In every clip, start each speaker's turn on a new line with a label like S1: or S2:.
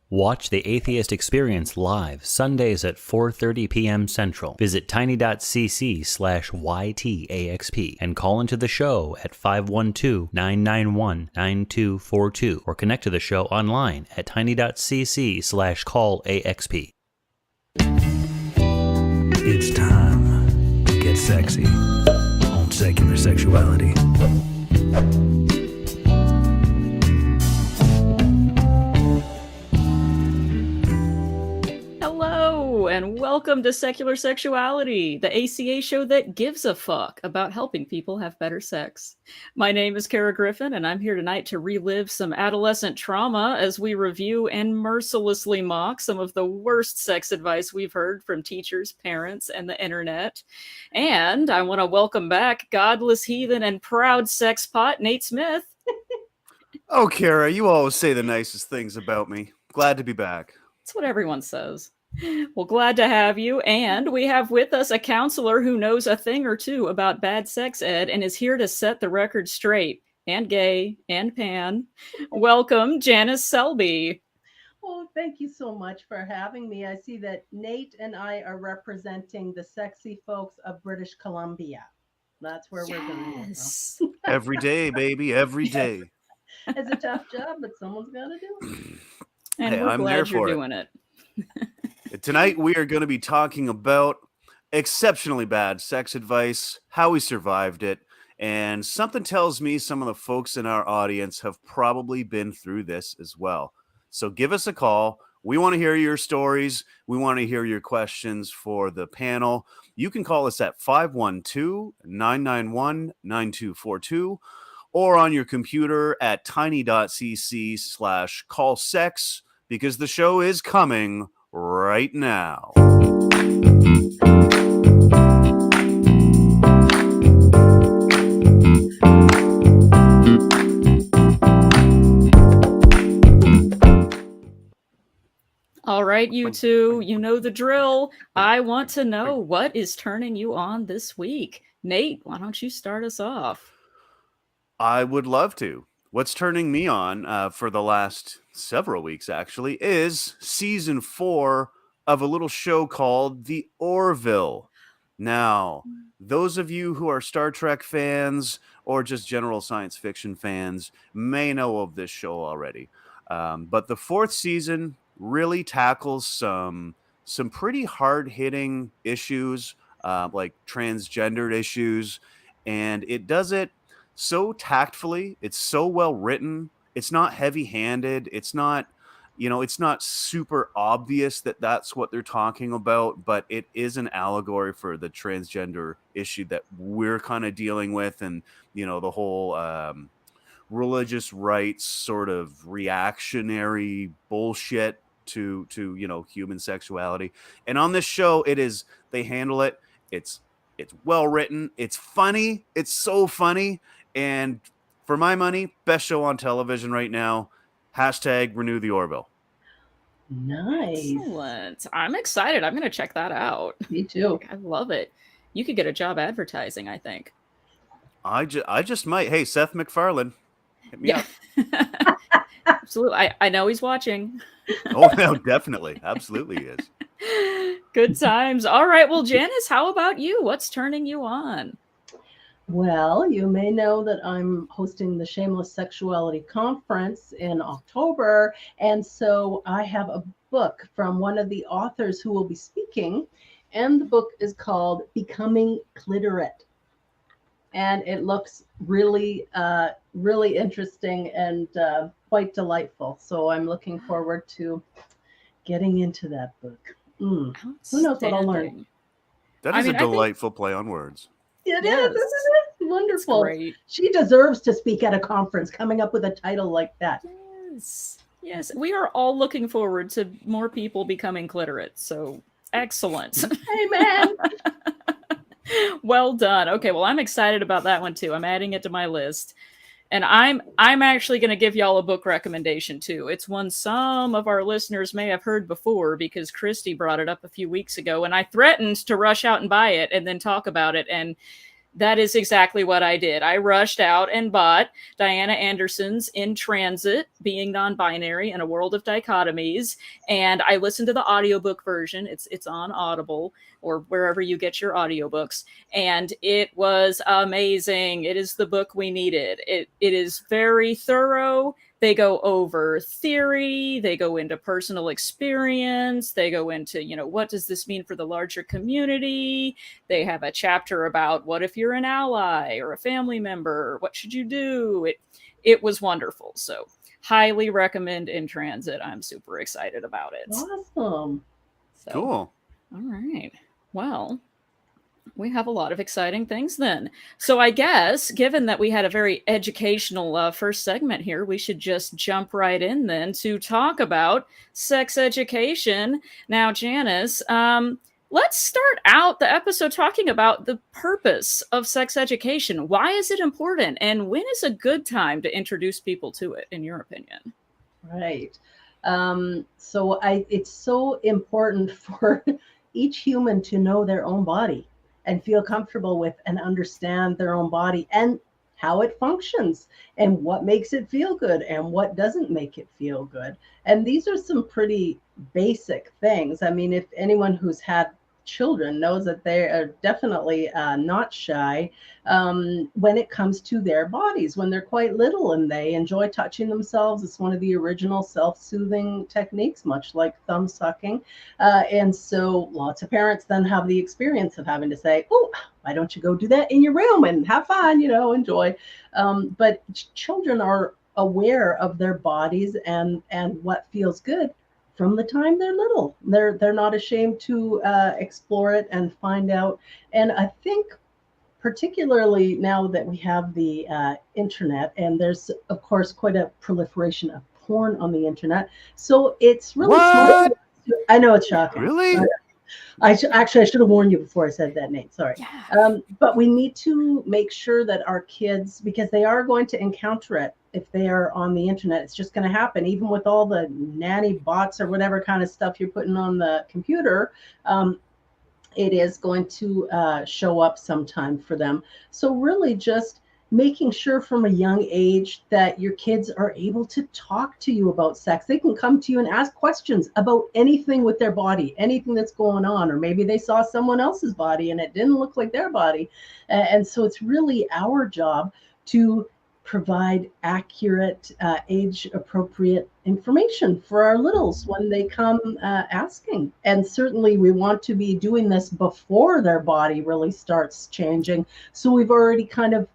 S1: Watch The Atheist Experience live Sundays at 4:30 p.m. Central. Visit tiny.cc/ytaxp and call into the show at 512-991-9242 or connect to the show online at tiny.cc/callaxp.
S2: It's time to get sexy on Secular Sexuality.
S3: Hello, and welcome to Secular Sexuality, the ACA show that gives a fuck about helping people have better sex. My name is Kara Griffin, and I'm here tonight to relive some adolescent trauma as we review and mercilessly mock some of the worst sex advice we've heard from teachers, parents, and the internet. And I want to welcome back godless heathen and proud sex pot, Nate Smith.
S4: Oh, Kara, you always say the nicest things about me. Glad to be back.
S3: That's what everyone says. Well, glad to have you. And we have with us a counselor who knows a thing or two about bad sex ed and is here to set the record straight, and gay, and pan. Welcome, Janice Selbie.
S5: Oh, thank you so much for having me. I see that Nate and I are representing the sexy folks of British Columbia. That's where we're going.
S3: Yes.
S4: Every day, baby, every day.
S5: It's a tough job, but someone's got to do it.
S3: And
S4: Hey,
S3: we're
S4: I'm there
S3: glad you're
S4: for it.
S3: doing it.
S4: Tonight, we are going to be talking about exceptionally bad sex advice, how we survived it, and something tells me some of the folks in our audience have probably been through this as well. So give us a call. We want to hear your stories. We want to hear your questions for the panel. You can call us at 512-991-9242 or on your computer at tiny.cc/callsex because the show is coming right now.
S3: All right, you two, you know the drill. I want to know what is turning you on this week. Nate, why don't you start us off?
S4: I would love to. What's turning me on for the last several weeks, actually, is season 4 of a little show called The Orville. Now, those of you who are Star Trek fans or just general science fiction fans may know of this show already. But the 4th season really tackles some pretty hard-hitting issues, like transgendered issues, and it does it so tactfully. It's so well written. It's not heavy-handed. It's not, it's not super obvious that that's what they're talking about, but it is an allegory for the transgender issue that we're kind of dealing with, and the whole religious rights sort of reactionary bullshit to human sexuality. And on this show, they handle it. It's well written. It's funny. It's so funny. And for my money, best show on television right now. #renew the Orville.
S5: Nice.
S3: Excellent. I'm excited. I'm going to check that out.
S5: Me too.
S3: I love it. You could get a job advertising, I think.
S4: I just might. Hey, Seth MacFarlane, hit me up.
S3: Absolutely. I know he's watching.
S4: Oh, no, definitely. Absolutely he is.
S3: Good times. All right. Well, Janice, how about you? What's turning you on?
S5: Well, you may know that I'm hosting the Shameless Sexuality Conference in October. And so I have a book from one of the authors who will be speaking. And the book is called Becoming Clitorate. And it looks really, really interesting and quite delightful. So I'm looking forward to getting into that book. Who knows what I'll learn?
S4: That is a delightful play on words.
S5: It is, isn't it? Wonderful.
S3: Great.
S5: She deserves to speak at a conference, coming up with a title like that.
S3: Yes. We are all looking forward to more people becoming clitorate. So excellent.
S5: Amen.
S3: Well done. Okay, well, I'm excited about that one too. I'm adding it to my list. And I'm actually going to give y'all a book recommendation too. It's one some of our listeners may have heard before because Christy brought it up a few weeks ago, and I threatened to rush out and buy it and then talk about it. And That is exactly what I did. I rushed out and bought Diana Anderson's In Transit, Being Non-Binary in a World of Dichotomies, and I listened to the audiobook version. It's on Audible or wherever you get your audiobooks, and it was amazing. It is the book we needed. It is very thorough. They go over theory, they go into personal experience, they go into, what does this mean for the larger community? They have a chapter about what if you're an ally or a family member, what should you do? It was wonderful. So highly recommend In Transit. I'm super excited about it.
S5: Awesome.
S3: So,
S4: Cool.
S3: All right. Well, we have a lot of exciting things then. So I guess, given that we had a very educational first segment here, we should just jump right in then to talk about sex education. Now, Janice, let's start out the episode talking about the purpose of sex education. Why is it important? And when is a good time to introduce people to it, in your opinion?
S5: Right. So it's so important for each human to know their own body and feel comfortable with and understand their own body and how it functions and what makes it feel good and what doesn't make it feel good. And these are some pretty basic things. I mean, if anyone who's had children knows that they are definitely not shy when it comes to their bodies when they're quite little and they enjoy touching themselves. It's one of the original self-soothing techniques, much like thumb sucking. And so lots of parents then have the experience of having to say, oh, why don't you go do that in your room and have fun, enjoy. But children are aware of their bodies and what feels good from the time they're little. They're not ashamed to explore it and find out. And I think particularly now that we have the internet, and there's of course quite a proliferation of porn on the internet, so it's really smart. I know it's shocking.
S4: Really?
S5: I should have warned you before I said that name. Sorry.
S3: Yeah.
S5: But we need to make sure that our kids, because they are going to encounter it if they are on the internet, it's just going to happen. Even with all the nanny bots or whatever kind of stuff you're putting on the computer, it is going to show up sometime for them. So really just making sure from a young age that your kids are able to talk to you about sex. They can come to you and ask questions about anything with their body, anything that's going on, or maybe they saw someone else's body and it didn't look like their body. And so it's really our job to provide accurate, age-appropriate information for our littles when they come asking. And certainly we want to be doing this before their body really starts changing. So we've already kind of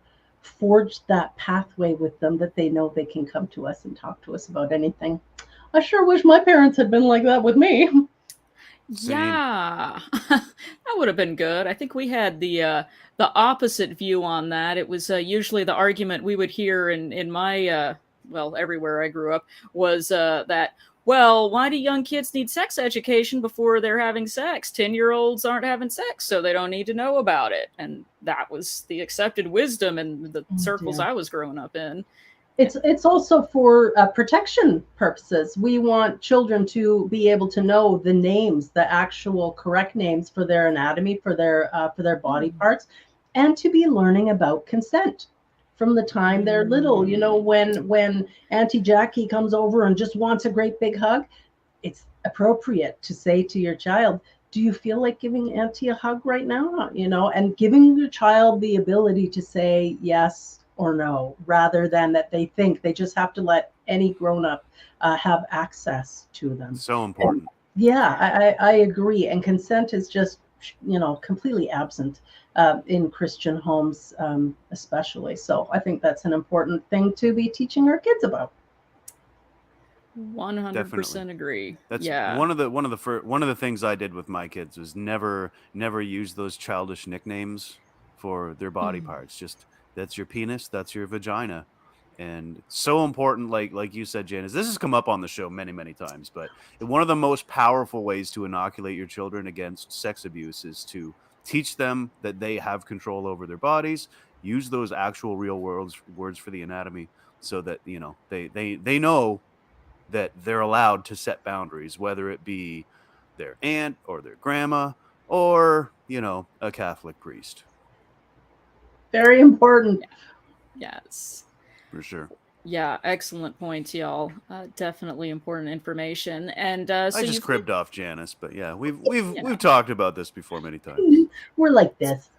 S5: forged that pathway with them that they know they can come to us and talk to us about anything. I sure wish my parents had been like that with me.
S4: Same.
S3: Yeah, that would have been good. I think we had the opposite view on that. It was usually the argument we would hear in my everywhere I grew up was that, well, why do young kids need sex education before they're having sex? 10-year-olds aren't having sex, so they don't need to know about it. And that was the accepted wisdom in the circles I was growing up in.
S5: It's also for protection purposes. We want children to be able to know the names, the actual correct names for their anatomy, for their body parts, and to be learning about consent from the time they're little. When Auntie Jackie comes over and just wants a great big hug, it's appropriate to say to your child, do you feel like giving Auntie a hug right now? And giving your child the ability to say yes or no, rather than that they think they just have to let any grown-up have access to them.
S4: So important.
S5: I agree. And consent is just, completely absent in Christian homes, especially. So I think that's an important thing to be teaching our kids about.
S3: 100% agree.
S4: That's one of the things I did with my kids was never use those childish nicknames for their body parts. Just that's your penis, that's your vagina. And so important, like you said, Janice, this has come up on the show many, many times, but one of the most powerful ways to inoculate your children against sex abuse is to teach them that they have control over their bodies, use those actual real words for the anatomy so that, they know that they're allowed to set boundaries, whether it be their aunt or their grandma or, a Catholic priest.
S5: Very important.
S3: Yes.
S4: For sure.
S3: Yeah, excellent points, y'all. Definitely important information. And so
S4: I just
S3: you've
S4: cribbed off Janice, but yeah, we've talked about this before many times.
S5: We're like this.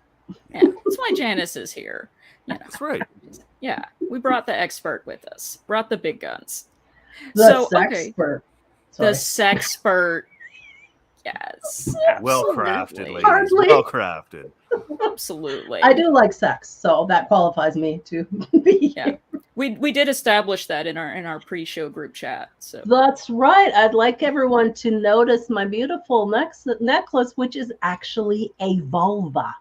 S3: yeah, that's why Janice is here. You know,
S4: That's right.
S3: yeah, we brought the expert with us, brought the big guns.
S5: The
S3: So,
S5: sexpert.
S3: the
S5: Sorry.
S3: sexpert. Yes,
S4: Well crafted,
S3: absolutely.
S4: ladies.
S5: Hardly.
S4: Well crafted.
S3: Absolutely.
S5: I do like sex, so that qualifies me to be
S3: Yeah.
S5: here.
S3: We did establish that in our pre-show group chat. So
S5: That's right. I'd like everyone to notice my beautiful necklace, which is actually a vulva.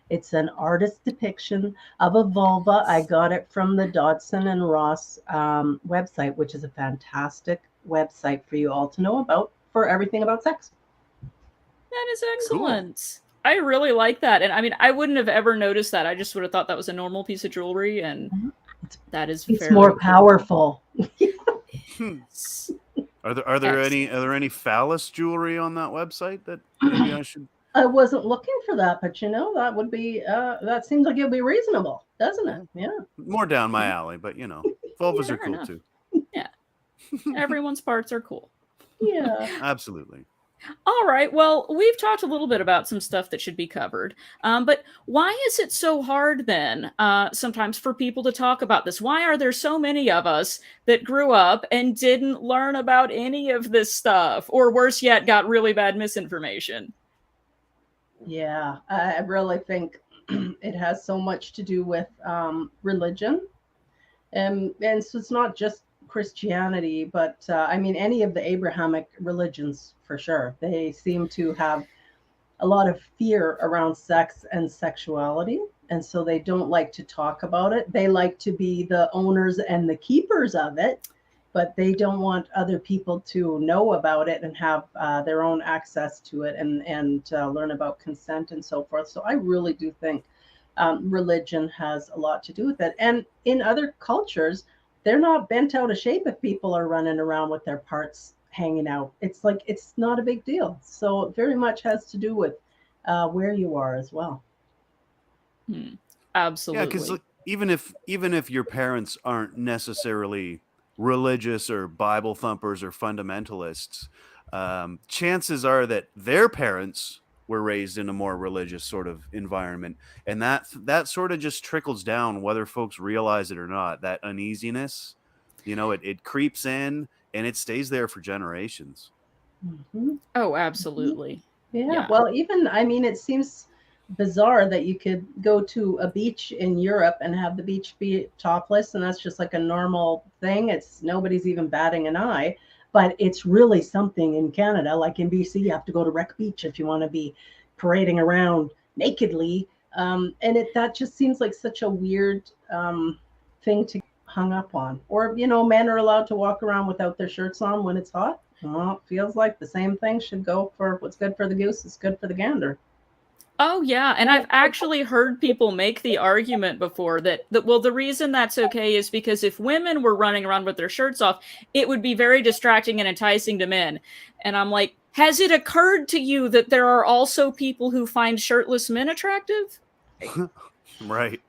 S5: It's an artist depiction of a vulva. I got it from the Dodson and Ross website, which is a fantastic website for you all to know about for everything about sex.
S3: that is excellent. I really like that. And I mean, I wouldn't have ever noticed that. I just would have thought that was a normal piece of jewelry, and that is
S5: It's
S3: very
S5: more
S3: cool.
S5: powerful.
S4: Are there any phallus jewelry on that website that maybe I should?
S5: I wasn't looking for that, but that would be that seems like it'd be reasonable, doesn't it? Yeah.
S4: More down my alley, but vulvas are
S3: Fair
S4: cool
S3: enough.
S4: too.
S3: Yeah. Everyone's parts are cool.
S5: Yeah.
S4: Absolutely.
S3: All right. Well, we've talked a little bit about some stuff that should be covered. But why is it so hard then sometimes for people to talk about this? Why are there so many of us that grew up and didn't learn about any of this stuff? Or worse yet, got really bad misinformation?
S5: Yeah. I really think it has so much to do with religion. And so it's not just Christianity, but I mean, any of the Abrahamic religions for sure. They seem to have a lot of fear around sex and sexuality. And so they don't like to talk about it. They like to be the owners and the keepers of it, but they don't want other people to know about it and have their own access to it and learn about consent and so forth. So I really do think religion has a lot to do with it. And in other cultures, they're not bent out of shape if people are running around with their parts hanging out. It's like it's not a big deal. So it very much has to do with where you are as well.
S3: Absolutely.
S4: Yeah, because even if your parents aren't necessarily religious or Bible thumpers or fundamentalists, chances are that their parents were raised in a more religious sort of environment, and that sort of just trickles down whether folks realize it or not. That uneasiness, it creeps in and it stays there for generations.
S5: Mm-hmm.
S3: Oh, absolutely.
S5: Yeah. Well, even I mean, it seems bizarre that you could go to a beach in Europe and have the beach be topless, and that's just like a normal thing. It's nobody's even batting an eye. But it's really something in Canada, like in BC, you have to go to Wreck Beach if you want to be parading around nakedly. And that just seems like such a weird thing to hung up on. Or, men are allowed to walk around without their shirts on when it's hot. Well, it feels like the same thing should go for what's good for the goose is good for the gander.
S3: Oh, yeah. And I've actually heard people make the argument before that, well, the reason that's okay is because if women were running around with their shirts off, it would be very distracting and enticing to men. And I'm like, has it occurred to you that there are also people who find shirtless men attractive?
S4: Right.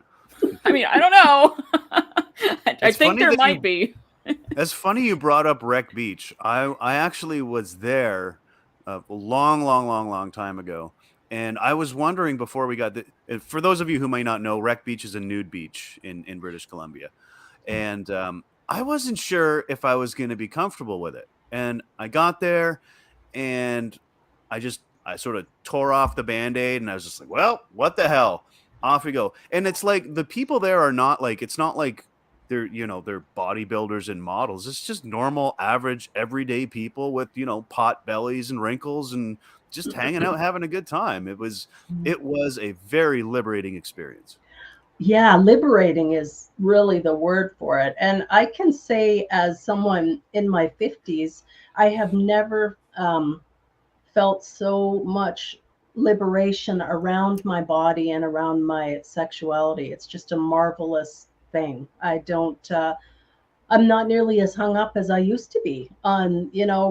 S3: I mean, I don't know. I think there might be.
S4: It's funny you brought up Wreck Beach. I actually was there a long time ago. And I was wondering before we got for those of you who may not know, Wreck Beach is a nude beach in British Columbia. And I wasn't sure if I was going to be comfortable with it. And I got there and I sort of tore off the Band-Aid and I was just like, well, what the hell? Off we go. And it's like the people there are not like, it's not like they're bodybuilders and models. It's just normal, average, everyday people with, pot bellies and wrinkles and just hanging out, having a good time. It was a very liberating experience.
S5: Yeah, liberating is really the word for it. And I can say as someone in my 50s, I have never felt so much liberation around my body and around my sexuality. It's just a marvelous thing. I'm not nearly as hung up as I used to be on,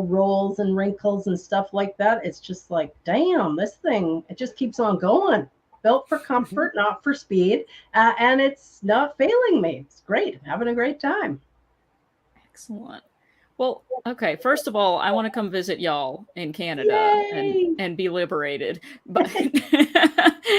S5: rolls and wrinkles and stuff like that. It's just like, damn, this thing, it just keeps on going. built for comfort, not for speed, and it's not failing me. It's great. I'm having a great time.
S3: Excellent. Well, okay. First of all, I want to come visit y'all in Canada
S5: Yay!
S3: and be liberated. But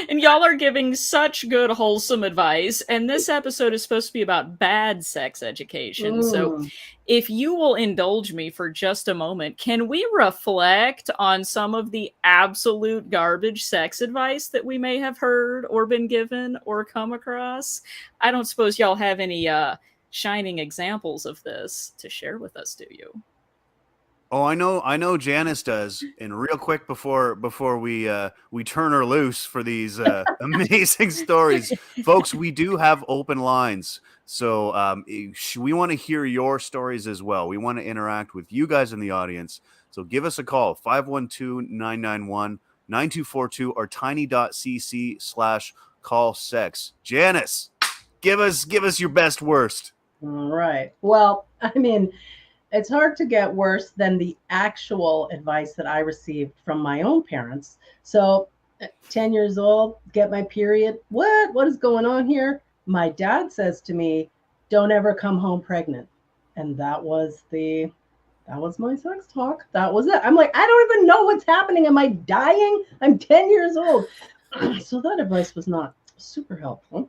S3: and y'all are giving such good, wholesome advice. And this episode is supposed to be about bad sex education. So if you will indulge me for just a moment, can we reflect on some of the absolute garbage sex advice that we may have heard or been given or come across? I don't suppose y'all have any shining examples of this to share with us, do you?
S4: Oh, I know Janice does. And real quick before we turn her loose for these amazing stories, folks, we do have open lines. So we want to hear your stories as well. We want to interact with you guys in the audience. So give us a call, 512-991-9242 or tiny.cc/callsex. Janice, give us your best worst.
S5: All right. Well, I mean, it's hard to get worse than the actual advice that I received from my own parents. So, 10 years old, get my period. What is going on here? My dad says to me, "Don't ever come home pregnant." And that was my sex talk. That was it. I'm like, I don't even know what's happening. Am I dying? I'm 10 years old. So that advice was not super helpful.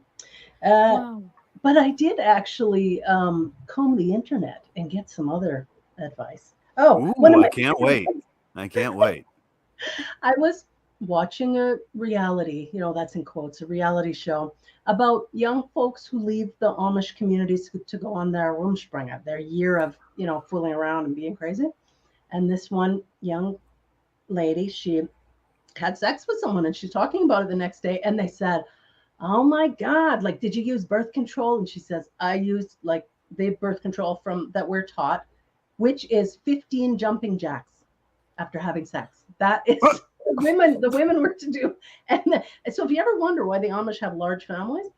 S3: Wow.
S5: But I did actually comb the internet and get some other advice. Oh,
S4: ooh, I can't wait. I can't wait.
S5: I was watching a reality, that's in quotes, a reality show about young folks who leave the Amish communities to go on their Rumspringa, their year of, fooling around and being crazy. And this one young lady, she had sex with someone and she's talking about it the next day. And they said, "Oh my God, like, did you use birth control?" And she says, "I used the birth control that we're taught, which is 15 jumping jacks after having sex." That is the women were to do. And so if you ever wonder why the Amish have large families,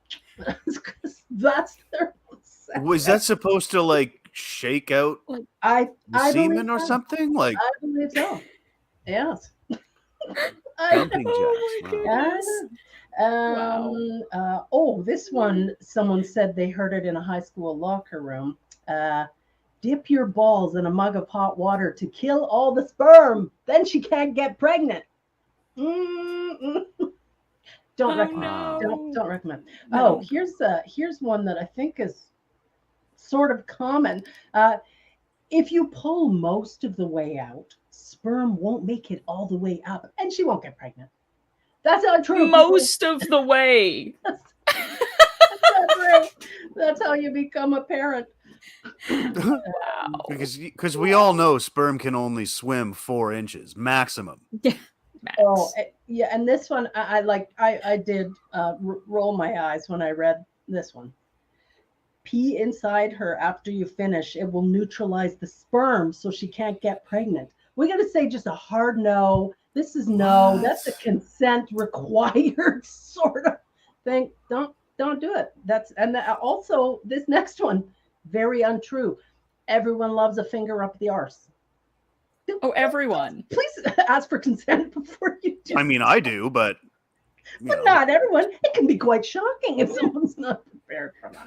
S5: it's because that's their sex.
S4: Was that supposed to shake out
S5: I
S4: semen or something?
S5: I believe so. Yes.
S4: Jumping jacks.
S3: Wow.
S5: This one, someone said they heard it in a high school locker room. Dip your balls in a mug of hot water to kill all the sperm. Then she can't get pregnant. Don't recommend.
S3: No.
S5: Don't recommend.
S3: No.
S5: Here's one that I think is sort of common. If you pull most of the way out, sperm won't make it all the way up, and she won't get pregnant. That's not true.
S3: Most of the way.
S5: That's right. That's how you become a parent.
S3: Wow.
S4: Because we all know sperm can only swim 4 inches maximum.
S3: Yeah. Max.
S5: Oh, yeah. And this one, I did roll my eyes when I read this one. Pee inside her after you finish. It will neutralize the sperm so she can't get pregnant. We got to say just a hard no. This is no.
S4: What?
S5: That's a consent required sort of thing. Don't do it. Also this next one, very untrue. Everyone loves a finger up the arse.
S3: Oh, everyone.
S5: Please ask for consent before you do.
S4: I mean, I do, but
S5: not everyone. It can be quite shocking if someone's not prepared for that.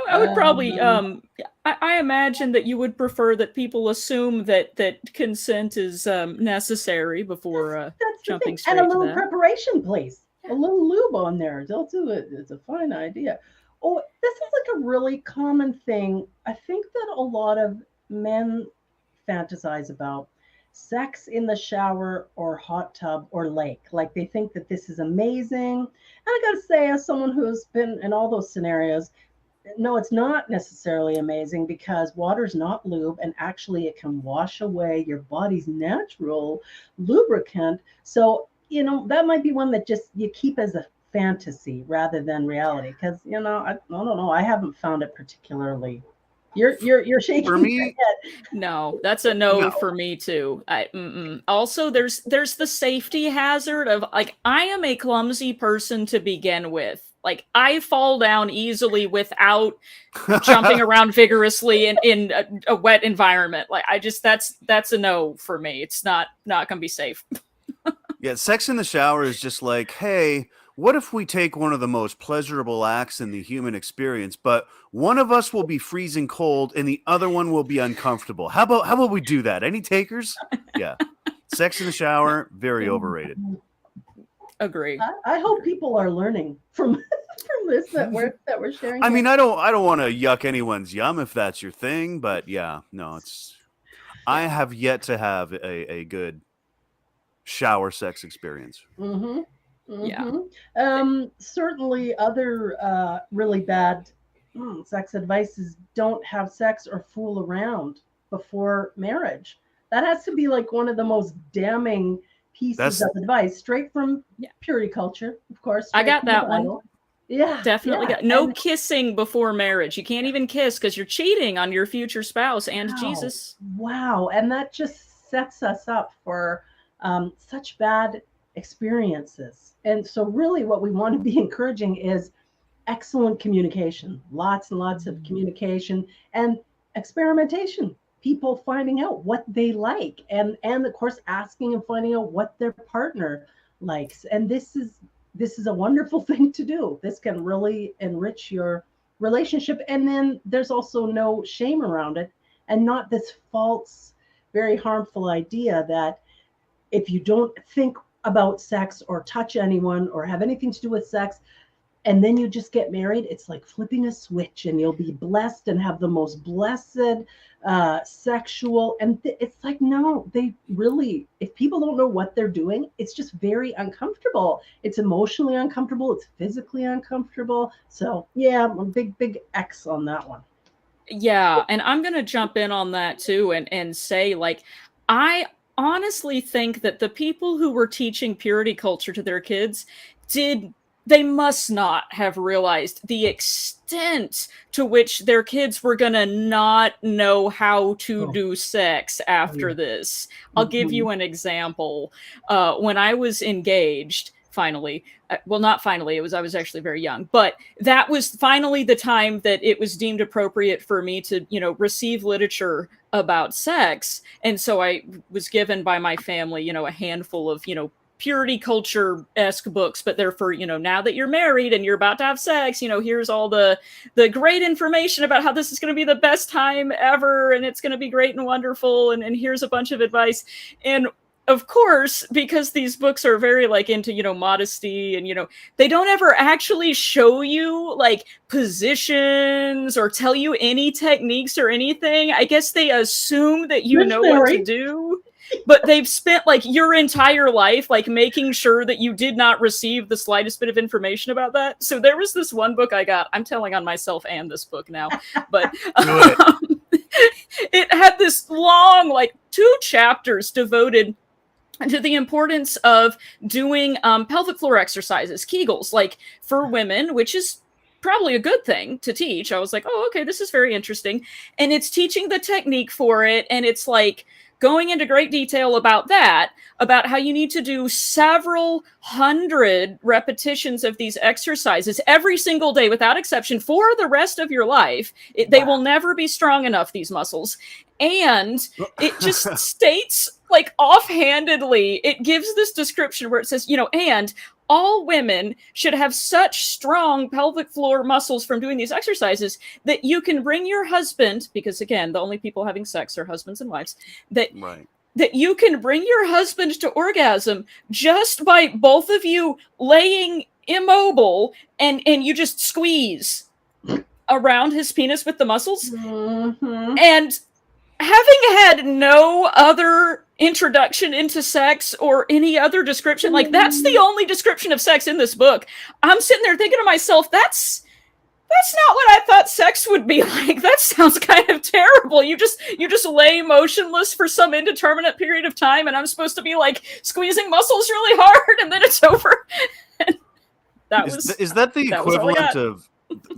S3: I would probably I imagine that you would prefer that people assume that consent is necessary before
S5: That's
S3: jumping
S5: the thing.
S3: straight
S5: And a
S3: to
S5: little
S3: that.
S5: preparation, please. A little lube on there. Don't do it. It's a fine idea. Oh, this is a really common thing. I think that a lot of men fantasize about sex in the shower or hot tub or lake. Like, they think that this is amazing. And I got to say, as someone who's been in all those scenarios, no, it's not necessarily amazing, because water's not lube, and actually it can wash away your body's natural lubricant. So, that might be one that just you keep as a fantasy rather than reality, because, I don't know. I haven't found it particularly. You're shaking
S4: For me,
S5: your head.
S3: No, that's a no,
S4: No.
S3: for me too. Also, there's the safety hazard of, I am a clumsy person to begin with. I fall down easily without jumping around vigorously in a wet environment. That's a no for me. It's not gonna be safe.
S4: Yeah, sex in the shower is just like, hey, what if we take one of the most pleasurable acts in the human experience, but one of us will be freezing cold and the other one will be uncomfortable? How about we do that? Any takers? Yeah. Sex in the shower, very overrated.
S3: Agree.
S5: I hope people are learning from this that we're sharing.
S4: I mean, I don't want to yuck anyone's yum if that's your thing, but yeah, no, I have yet to have a good shower sex experience.
S5: Mm-hmm.
S3: Yeah.
S5: Certainly other really bad sex advice is don't have sex or fool around before marriage. That has to be like one of the most damning pieces of advice, straight from purity culture, of course.
S3: I got that one.
S5: Bible. Yeah,
S3: definitely got no kissing before marriage. You can't even kiss because you're cheating on your future spouse and Jesus.
S5: Wow, and that just sets us up for such bad experiences. And so really what we want to be encouraging is excellent communication, lots and lots of communication and experimentation, people finding out what they like, and of course asking and finding out what their partner likes. And this is a wonderful thing to do. This can really enrich your relationship. And then there's also no shame around it, and not this false, very harmful idea that if you don't think about sex or touch anyone or have anything to do with sex, and then you just get married, it's like flipping a switch and you'll be blessed and have the most blessed sexual. And it's like, no, they really, if people don't know what they're doing, it's just very uncomfortable. It's emotionally uncomfortable. It's physically uncomfortable. So yeah, a big X on that one.
S3: Yeah. And I'm going to jump in on that too and say, like, I honestly think that the people who were teaching purity culture to their kids they must not have realized the extent to which their kids were going to not know how to do sex after this. I'll give you an example. When I was engaged, finally, well, not finally, I was actually very young, but that was finally the time that it was deemed appropriate for me to, receive literature about sex. And so I was given by my family, a handful of, purity culture-esque books, but they're for, now that you're married and you're about to have sex, here's all the great information about how this is going to be the best time ever, and it's going to be great and wonderful, and here's a bunch of advice. And of course, because these books are very into, modesty, and, they don't ever actually show you positions or tell you any techniques or anything. I guess they assume that you know what to do. But they've spent your entire life making sure that you did not receive the slightest bit of information about that. So there was this one book I got. I'm telling on myself and this book now, but it had this long 2 chapters devoted to the importance of doing pelvic floor exercises, Kegels, for women, which is probably a good thing to teach. I was like, oh, okay, this is very interesting. And it's teaching the technique for it. And it's going into great detail about that, about how you need to do several hundred repetitions of these exercises every single day without exception for the rest of your life. They will never be strong enough, these muscles. And it just states offhandedly, it gives this description where it says, and all women should have such strong pelvic floor muscles from doing these exercises that you can bring your husband, because again, the only people having sex are husbands and wives, that you can bring your husband to orgasm just by both of you laying immobile and you just squeeze around his penis with the muscles. Mm-hmm. And having had no other introduction into sex or any other description, that's the only description of sex in this book. I'm sitting there thinking to myself, that's not what I thought sex would be like. That sounds kind of terrible. You just lay motionless for some indeterminate period of time, and I'm supposed to be squeezing muscles really hard, and then it's over.
S4: Is that the equivalent of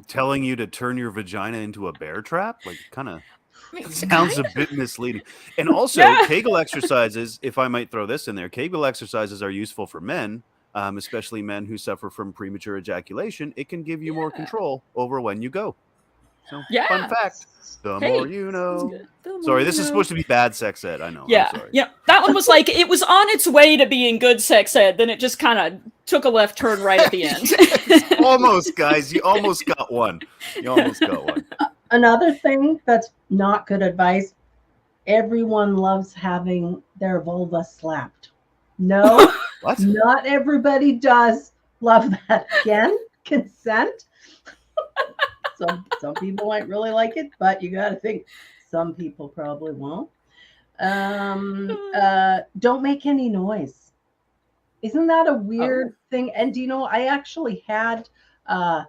S4: telling you to turn your vagina into a bear trap? Kind of sounds a bit misleading. And also, Kegel exercises, if I might throw this in there, Kegel exercises are useful for men, especially men who suffer from premature ejaculation. It can give you more control over when you go. So,
S3: Yeah.
S4: fun fact. The
S3: Hey,
S4: more you know.
S3: the more
S4: Sorry,
S3: you
S4: this is
S3: know.
S4: supposed to be bad sex ed. I know.
S3: Yeah,
S4: I'm sorry.
S3: yeah. That one was like, it was on its way to being good sex ed, then it just kind of took a left turn right at the end.
S4: Yes, almost, guys. You almost got one. You almost got one.
S5: Another thing that's not good advice, everyone loves having their vulva slapped. No,
S4: What?
S5: not everybody does love that. Again, consent. Some people might really like it, but you got to think some people probably won't. Don't make any noise. Isn't that a weird thing? And do you know, I actually had a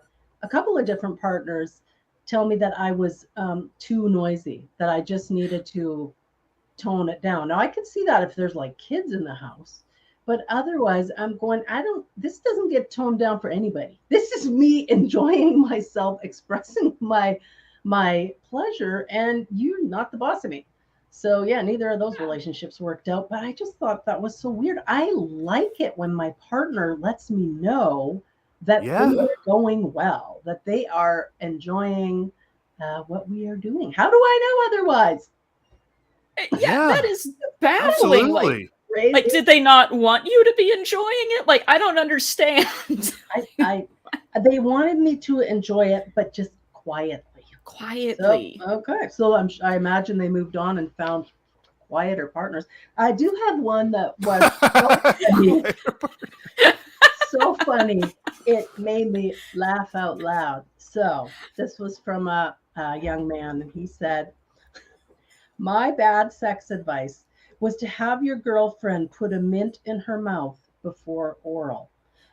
S5: couple of different partners tell me that I was too noisy, that I just needed to tone it down. Now I can see that if there's like kids in the house, but otherwise I'm going, this doesn't get toned down for anybody. This is me enjoying myself, expressing my pleasure, and you're not the boss of me. So yeah, neither of those relationships worked out, but I just thought that was so weird. I like it when my partner lets me know that things are going well, that they are enjoying what we are doing. How do I know otherwise?
S3: Yeah, that is baffling.
S4: Absolutely.
S3: Like, did they not want you to be enjoying it? Like, I don't understand.
S5: They wanted me to enjoy it, but just quietly.
S3: Quietly.
S5: So, okay. So I imagine they moved on and found quieter partners. I do have one that was so funny. It made me laugh out loud. So this was from a young man, and he said, "My bad sex advice was to have your girlfriend put a mint in her mouth before oral.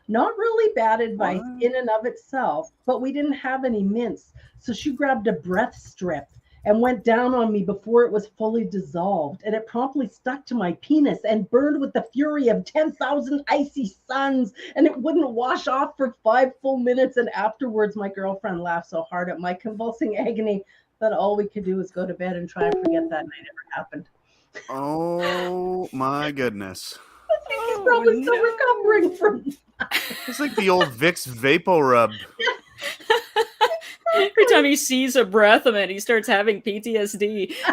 S5: Not really bad advice in and of itself, but we didn't have any mints. So she grabbed a breath strip and went down on me before it was fully dissolved. And it promptly stuck to my penis and burned with the fury of 10,000 icy suns. And it wouldn't wash off for 5 full minutes. And afterwards, my girlfriend laughed so hard at my convulsing agony that all we could do was go to bed and try and forget that night ever happened."
S4: Oh my goodness.
S5: I think he's probably still recovering from that.
S4: It's like the old Vicks Vapo Rub.
S3: Every time he sees a breath of it, he starts having PTSD.
S5: Isn't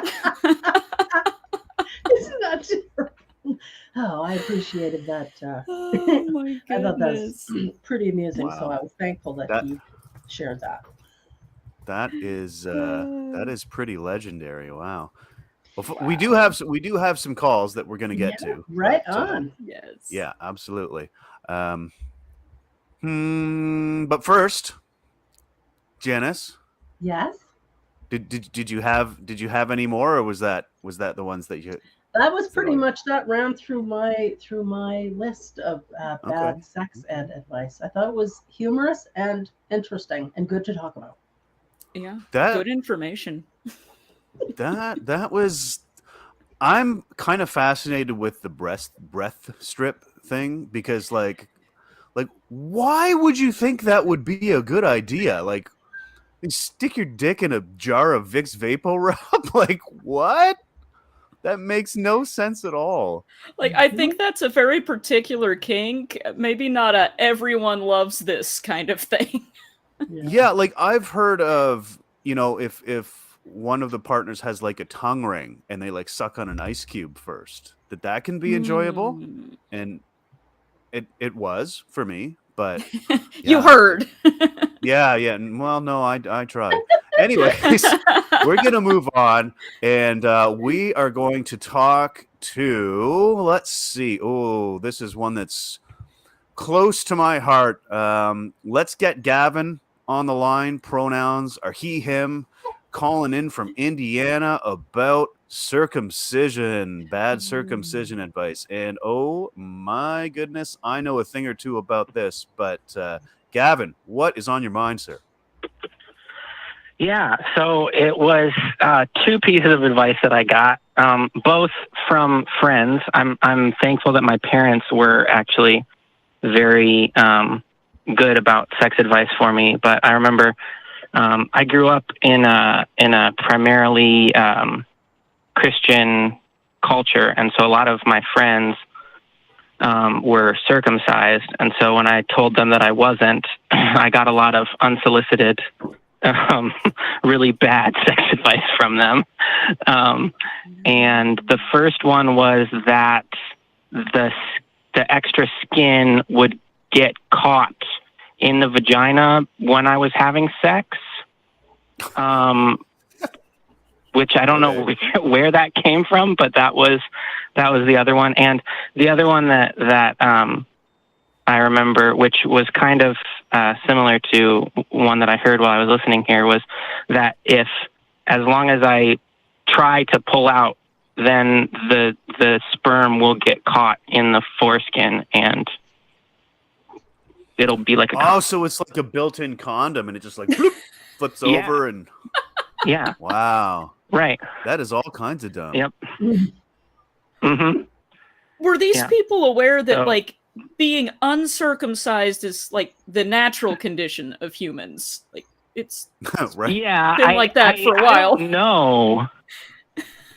S5: that terrible? Oh, I appreciated that.
S3: Oh my goodness.
S5: I thought that was pretty amusing, so
S4: Wow.
S5: I was thankful that he shared that.
S4: That is pretty legendary. Wow. Well, we do have some calls that we're going to get to.
S5: Right
S4: but,
S5: on.
S3: Yes.
S4: Yeah, absolutely. But first, Janice.
S5: Yes.
S4: Did you have any more, or was that the ones that you?
S5: That was pretty much that ran through my list of bad sex ed advice. I thought it was humorous and interesting and good to talk about.
S3: Yeah. Good information.
S4: That was. I'm kind of fascinated with the breath strip thing because like why would you think that would be a good idea? Like, you stick your dick in a jar of Vicks Vapo Rub? Like, what? That makes no sense at all.
S3: Like, I think that's a very particular kink. Maybe not a everyone loves this kind of thing.
S4: Yeah, like I've heard of, if one of the partners has like a tongue ring and they like suck on an ice cube first, that can be enjoyable. And it was for me, but
S3: you heard.
S4: Yeah. Well, no, I tried. Anyways, we're going to move on, and we are going to talk to, let's see. Oh, this is one that's close to my heart. Let's get Gavin on the line. Pronouns are he, him, calling in from Indiana about circumcision, bad circumcision advice. And oh my goodness, I know a thing or two about this, but Gavin, what is on your mind, sir?
S6: Yeah, so it was 2 pieces of advice that I got, both from friends. I'm thankful that my parents were actually very good about sex advice for me. But I remember I grew up in a primarily Christian culture, and so a lot of my friends were circumcised. And so when I told them that I wasn't, I got a lot of unsolicited really bad sex advice from them. And the first one was that the extra skin would get caught in the vagina when I was having sex, which I don't know where that came from, but that was the other one. And the other one that I remember, which was kind of similar to one that I heard while I was listening here, was that as long as I try to pull out, then the sperm will get caught in the foreskin and it'll be like a
S4: so it's like a built-in condom and it just like bloop, flips over and
S6: yeah.
S4: Wow.
S6: Right.
S4: That is all kinds of dumb.
S6: Yep. Mm-hmm.
S3: Were these people aware that like being uncircumcised is like the natural condition of humans? Like it's
S4: right.
S6: Yeah,
S3: been like that for a while.
S6: No.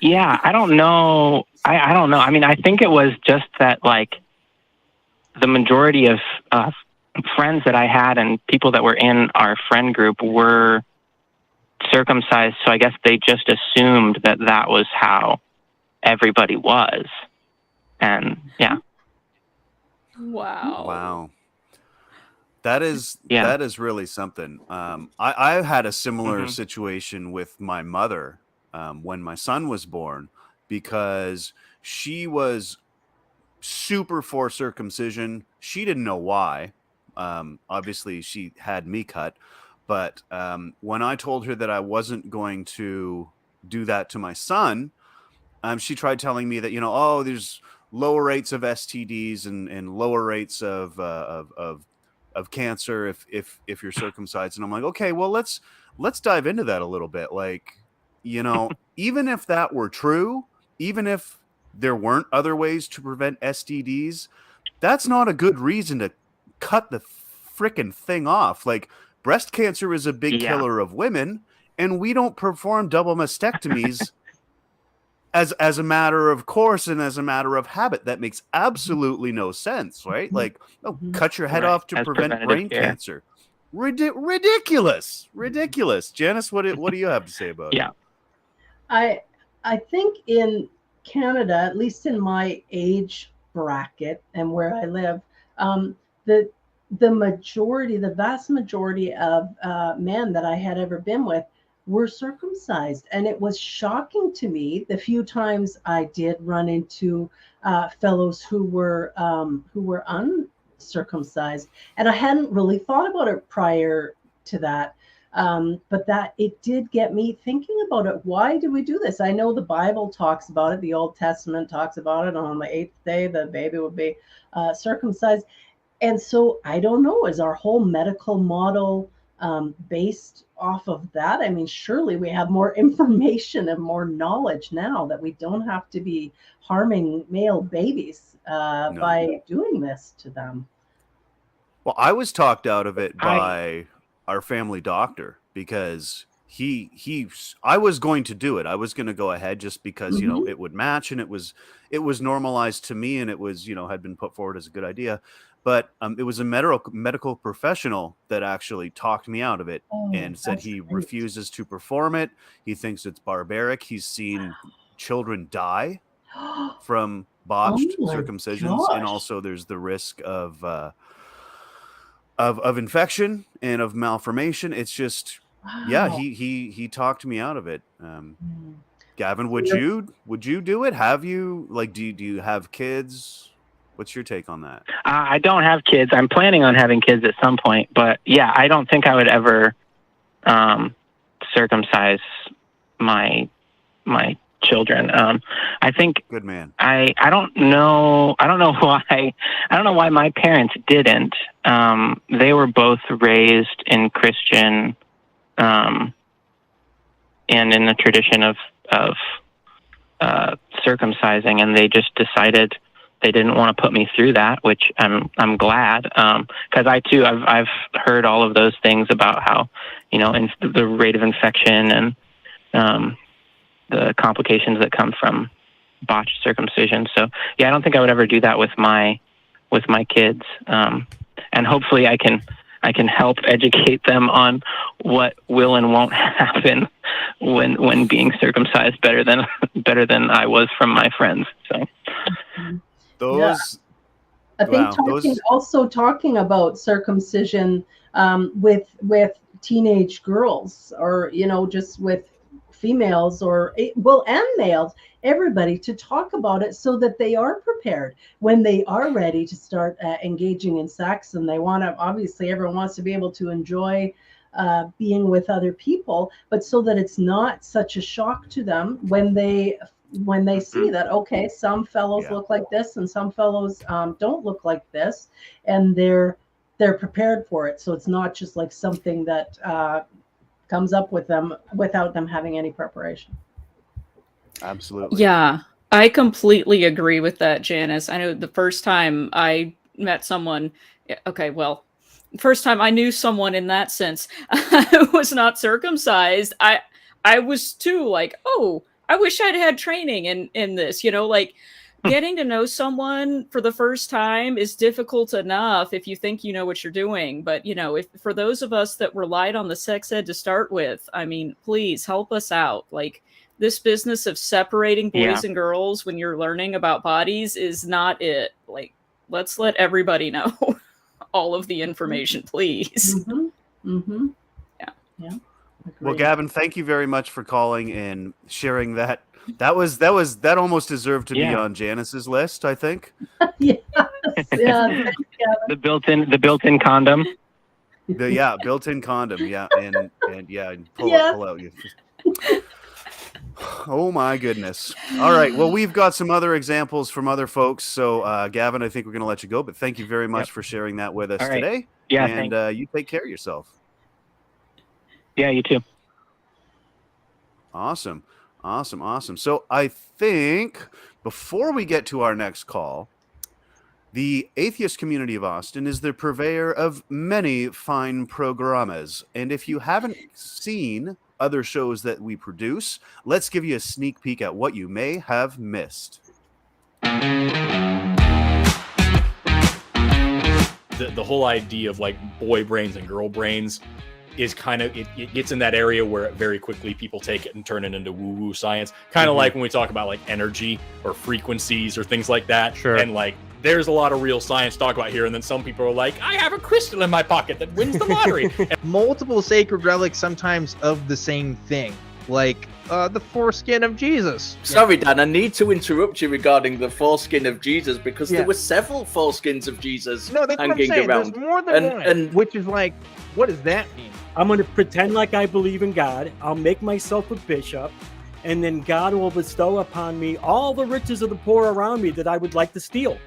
S6: Yeah, I don't know. I don't know. I mean, I think it was just that like the majority of friends that I had and people that were in our friend group were circumcised, so I guess they just assumed that was how everybody was. And yeah.
S3: Wow.
S4: That is really something. I had a similar situation with my mother when my son was born, because she was super for circumcision. She didn't know why. Obviously, she had me cut. But when I told her that I wasn't going to do that to my son, she tried telling me that, there's lower rates of STDs and lower rates of cancer if you're circumcised. And I'm like, okay, well, let's dive into that a little bit. Like, even if that were true, even if there weren't other ways to prevent STDs, that's not a good reason to cut the frickin' thing off. Like, breast cancer is a big killer of women, and we don't perform double mastectomies as a matter of course and as a matter of habit. That makes absolutely no sense, right? Like, cut your head off to prevent brain cancer. Ridiculous. Janice, what do you have to say about it?
S6: Yeah.
S5: I think in Canada, at least in my age bracket and where I live, the vast majority of men that I had ever been with were circumcised. And it was shocking to me the few times I did run into fellows who were uncircumcised. And I hadn't really thought about it prior to that. But that it did get me thinking about it. Why do we do this? I know the Bible talks about it. The Old Testament talks about it. On the 8th day, the baby would be circumcised. And so I don't know, is our whole medical model based off of that? I mean, surely we have more information and more knowledge now that we don't have to be harming male babies by doing this to them.
S4: Well, I was talked out of it by our family doctor because I was going to do it. I was going to go ahead just because, it would match, and it was normalized to me, and it was, had been put forward as a good idea. But it was a medical professional that actually talked me out of it and said he refuses to perform it. He thinks it's barbaric. He's seen children die from botched circumcisions, and also there's the risk of infection and of malformation. It's just, he talked me out of it. Gavin, would you do it? Have you, like, do you have kids? What's your take on that?
S6: I don't have kids. I'm planning on having kids at some point, but yeah, I don't think I would ever circumcise my children. I think
S4: good man.
S6: I don't know why my parents didn't. They were both raised in Christian and in the tradition of circumcising, and they just decided they didn't want to put me through that, which I'm glad, because I've heard all of those things about how, the rate of infection and the complications that come from botched circumcision. So yeah, I don't think I would ever do that with my kids. And hopefully I can I can help educate them on what will and won't happen when being circumcised better than I was from my friends. So
S4: those.
S5: I think
S4: Wow,
S5: talking about circumcision with teenage girls, or just with females, or and males, everybody, to talk about it so that they are prepared when they are ready to start engaging in sex, and they want to, obviously everyone wants to be able to enjoy being with other people, but so that it's not such a shock to them when they see that, okay, some fellows look like this and some fellows don't look like this, and they're prepared for it. So it's not just like something that comes up with them without them having any preparation.
S4: absolutely.
S3: Yeah, I completely agree with that, Janice. I know the first time I met someone, first time I knew someone in that sense who was not circumcised, I was too like, oh, I wish I'd had training in this, like getting to know someone for the first time is difficult enough if you think you know what you're doing. But, if for those of us that relied on the sex ed to start with, I mean, please help us out. Like, this business of separating boys and girls when you're learning about bodies is not it. Like, let's let everybody know all of the information, please.
S5: Yeah.
S4: Well, Gavin, thank you very much for calling and sharing that. That almost deserved to be on Janice's list, I think.
S5: Yeah.
S6: The built-in condom.
S4: Built-in condom. Yeah, and pull out. Oh my goodness! All right, well, we've got some other examples from other folks. So, Gavin, I think we're going to let you go, but thank you very much for sharing that with us today.
S6: Yeah,
S4: and you take care of yourself.
S6: Yeah, you too.
S4: Awesome. So I think before we get to our next call, the atheist community of Austin is the purveyor of many fine programas. And if you haven't seen other shows that we produce, let's give you a sneak peek at what you may have missed.
S7: The whole idea of like boy brains and girl brains is kind of, it gets in that area where very quickly people take it and turn it into woo-woo science. Kind of like when we talk about like energy or frequencies or things like that.
S1: Sure.
S7: And like, there's a lot of real science to talk about here. And then some people are like, I have a crystal in my pocket that wins the lottery.
S8: Multiple sacred relics, sometimes of the same thing. Like the foreskin of Jesus.
S9: Sorry, Dan, I need to interrupt you regarding the foreskin of Jesus, because there were several foreskins of Jesus hanging around.
S8: There's more than one, which is like, what does that mean?
S10: I'm going to pretend like I believe in God. I'll make myself a bishop, and then God will bestow upon me all the riches of the poor around me that I would like to steal.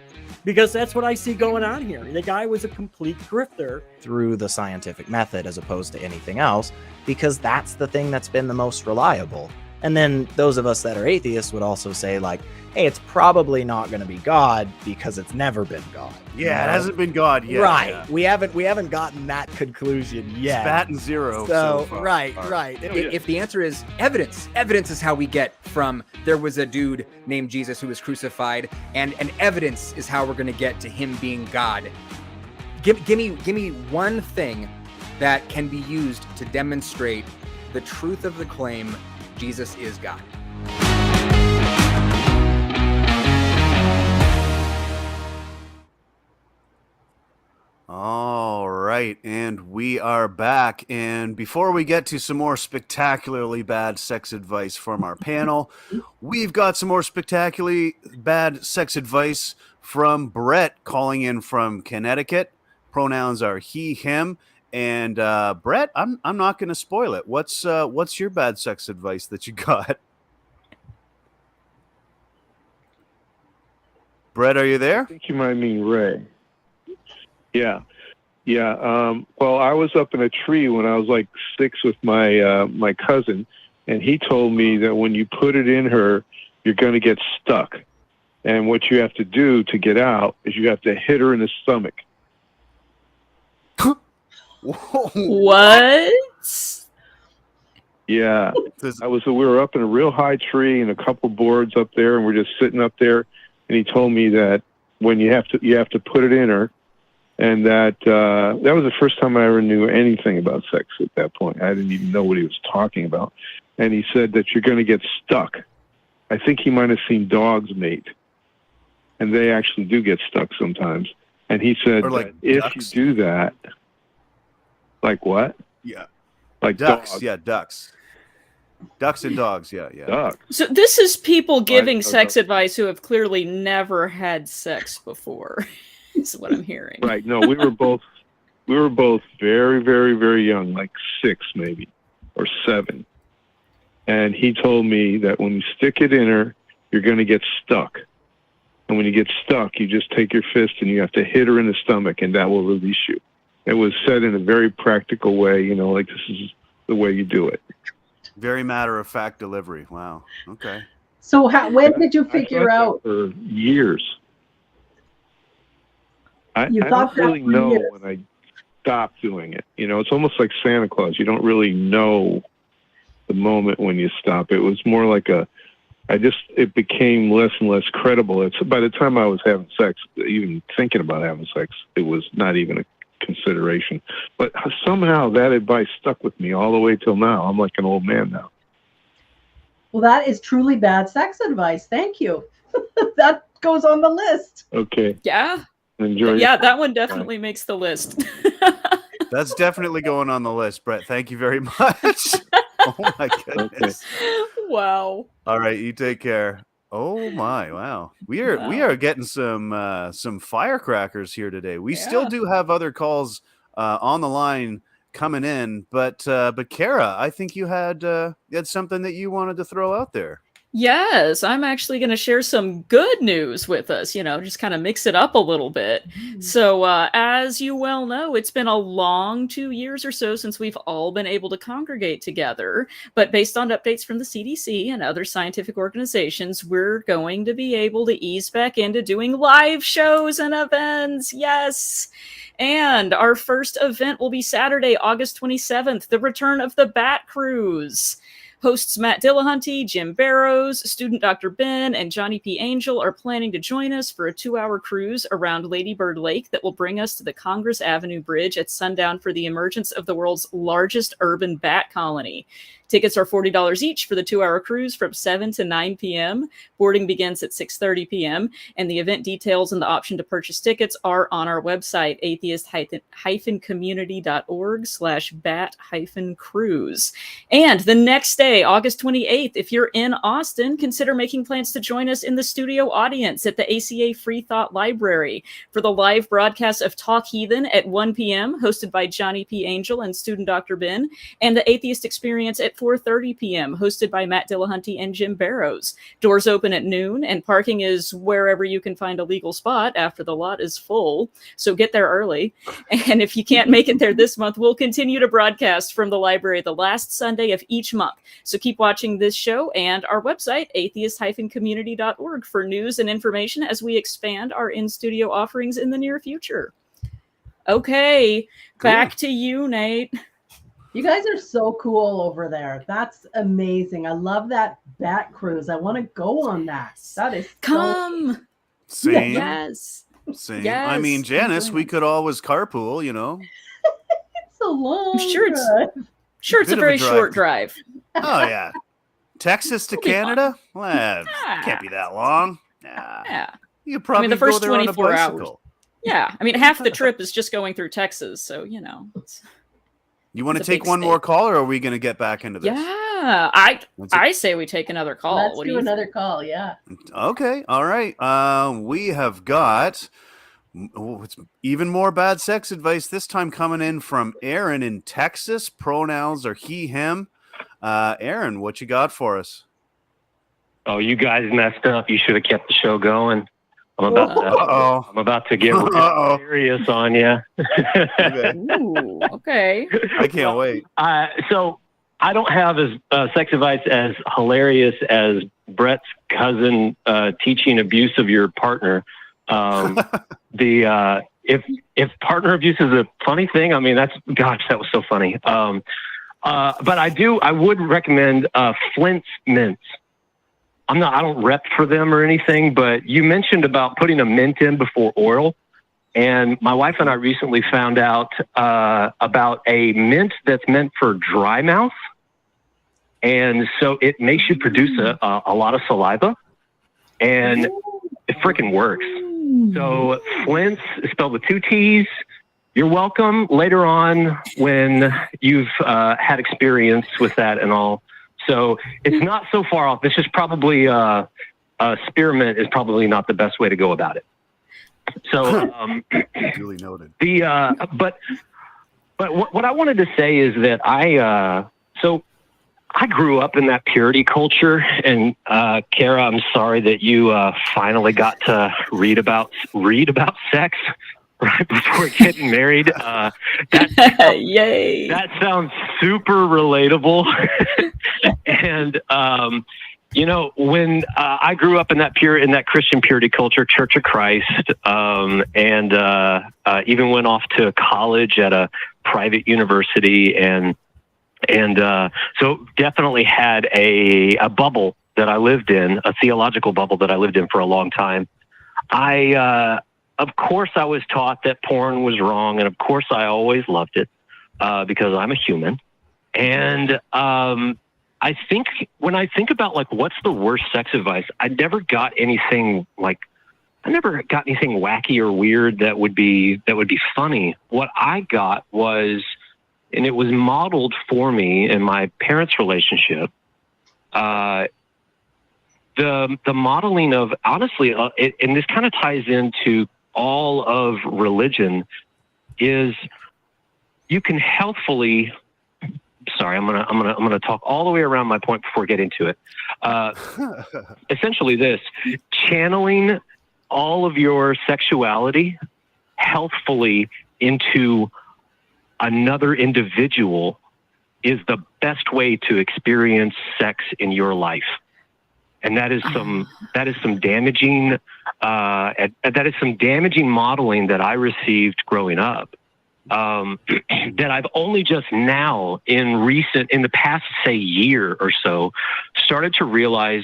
S10: Because that's what I see going on here. The guy was a complete grifter.
S11: Through the scientific method as opposed to anything else, because that's the thing that's been the most reliable. And then those of us that are atheists would also say, like, hey, it's probably not going to be God because it's never been God.
S4: Yeah, it hasn't been God yet.
S11: Right.
S4: Yeah.
S11: We haven't gotten that conclusion yet.
S4: It's batting zero.
S11: So
S4: far.
S11: right.
S12: If the answer is evidence is how we get from there was a dude named Jesus who was crucified, and evidence is how we're going to get to him being God. Give me one thing that can be used to demonstrate the truth of the claim Jesus is God.
S4: All right, and we are back. And before we get to some more spectacularly bad sex advice from our panel, we've got some more spectacularly bad sex advice from Brett, calling in from Connecticut. Pronouns are he, him. And Brett, I'm not going to spoil it. What's your bad sex advice that you got? Brett, are you there?
S13: I think you might mean Ray. Yeah. Well, I was up in a tree when I was like 6 with my cousin, and he told me that when you put it in her, you're going to get stuck. And what you have to do to get out is you have to hit her in the stomach.
S3: What?
S13: Yeah. We were up in a real high tree and a couple boards up there, and we're just sitting up there, and he told me that when you have to put it in her, And that was the first time I ever knew anything about sex at that point. I didn't even know what he was talking about. And he said that you're going to get stuck. I think he might have seen dogs mate. And they actually do get stuck sometimes. And he said that if you do that, like what?
S4: Yeah.
S13: Like
S4: ducks.
S13: dogs.
S4: Yeah, ducks. Ducks and dogs. Yeah, yeah.
S13: Ducks.
S3: So this is people giving sex advice who have clearly never had sex before. Is what I'm hearing.
S13: Right. No, we were both very, very, very young, like 6 maybe, or 7. And he told me that when you stick it in her, you're going to get stuck. And when you get stuck, you just take your fist and you have to hit her in the stomach, and that will release you. It was said in a very practical way, you know, like this is the way you do it.
S4: Very matter-of-fact delivery. Wow. Okay.
S5: So when did you figure out?
S13: For years. I
S5: thought
S13: don't really
S5: that for
S13: know
S5: years.
S13: when I stopped doing it. You know, it's almost like Santa Claus. You don't really know the moment when you stop. It was more like it became less and less credible. By the time I was having sex, even thinking about having sex, it was not even a consideration. But somehow that advice stuck with me all the way till now. I'm like an old man now.
S5: Well, that is truly bad sex advice. Thank you. That goes on the list.
S13: Okay.
S3: Yeah.
S13: Enjoy.
S3: Yeah, that one definitely makes the list.
S4: That's definitely going on the list, Brett. Thank you very much. Oh my goodness.
S3: Wow.
S4: All right, you take care. Oh my, wow. We are getting some firecrackers here today. We still do have other calls on the line coming in, but Kara, I think you had something that you wanted to throw out there.
S3: Yes, I'm actually going to share some good news with us, just kind of mix it up a little bit. So, as you well know, it's been a long 2 years or so since we've all been able to congregate together. But based on updates from the CDC and other scientific organizations, we're going to be able to ease back into doing live shows and events. Yes. And our first event will be Saturday, August 27th, the return of the Bat Cruise. Hosts Matt Dillahunty, Jim Barrows, student Dr. Ben, and Johnny P. Angel are planning to join us for a 2-hour cruise around Lady Bird Lake that will bring us to the Congress Avenue Bridge at sundown for the emergence of the world's largest urban bat colony. Tickets are $40 each for the 2-hour cruise from 7 to 9 p.m. Boarding begins at 6:30 p.m. And the event details and the option to purchase tickets are on our website, atheist-community.org/bat-cruise. And the next day, August 28th, if you're in Austin, consider making plans to join us in the studio audience at the ACA Free Thought Library for the live broadcast of Talk Heathen at 1 p.m., hosted by Johnny P. Angel and student Dr. Ben, and the Atheist Experience at 4:30 p.m., hosted by Matt Dillahunty and Jim Barrows. Doors open at noon, and parking is wherever you can find a legal spot after the lot is full, so get there early. And if you can't make it there this month, we'll continue to broadcast from the library the last Sunday of each month. So keep watching this show and our website, atheist-community.org, for news and information as we expand our in-studio offerings in the near future. Okay, back to you, Nate.
S5: You guys are so cool over there. That's amazing. I love that bat cruise. I want to go on that. That is
S3: come.
S4: Same.
S3: Yes.
S4: Same.
S3: Yes.
S4: I mean, Janice, we could always carpool,
S5: It's a long
S3: Sure,
S5: drive.
S3: It's a very short drive.
S4: Oh, yeah. Texas to Canada? Well, can't be that long.
S3: Yeah.
S4: You probably
S3: the first
S4: go there on a
S3: 24 hours.
S4: bicycle.
S3: Yeah. I mean, half the trip is just going through Texas. So,
S4: You want to
S3: It's a
S4: take
S3: big
S4: one
S3: state.
S4: more call, or are we going to get back into this?
S3: Yeah. I say we take another call.
S5: Let's
S3: What
S5: do
S3: you
S5: another call. Yeah.
S4: Okay. All right. We have got it's even more bad sex advice, this time coming in from Aaron in Texas. Pronouns are he, him. Aaron, what you got for us?
S14: Oh, you guys messed up. You should have kept the show going. I'm about to get real serious on you.
S3: Ooh, okay.
S4: I can't wait.
S14: So I don't have as sex advice as hilarious as Brett's cousin teaching abuse of your partner. If partner abuse is a funny thing, I mean, that was so funny. But I would recommend Flint's mints. I don't rep for them or anything, but you mentioned about putting a mint in before oral. And my wife and I recently found out about a mint that's meant for dry mouth. And so it makes you produce a lot of saliva. And it freaking works. So Flint's is spelled with 2 T's. You're welcome later on when you've had experience with that and all. So it's not so far off. This is probably spearmint is probably not the best way to go about it. So
S4: duly noted.
S14: But what I wanted to say is that I grew up in that purity culture, and Kara, I'm sorry that you finally got to read about sex right before getting married.
S3: Yay!
S14: That sounds super relatable. And when I grew up in that Christian purity culture, Church of Christ, and even went off to college at a private university, and so definitely had a bubble that I lived in, a theological bubble that I lived in for a long time. Of course, I was taught that porn was wrong, and of course, I always loved it because I'm a human. And I think when I think about like what's the worst sex advice, I never got anything wacky or weird that would be funny. What I got was, and it was modeled for me in my parents' relationship. The modeling of, honestly, and this kind of ties into all of religion, is you can healthfully. Sorry, I'm gonna talk all the way around my point before I get into it. Essentially, this channeling all of your sexuality healthfully into another individual is the best way to experience sex in your life. And that is some damaging modeling that I received growing up, that I've only just now in the past, say, year or so, started to realize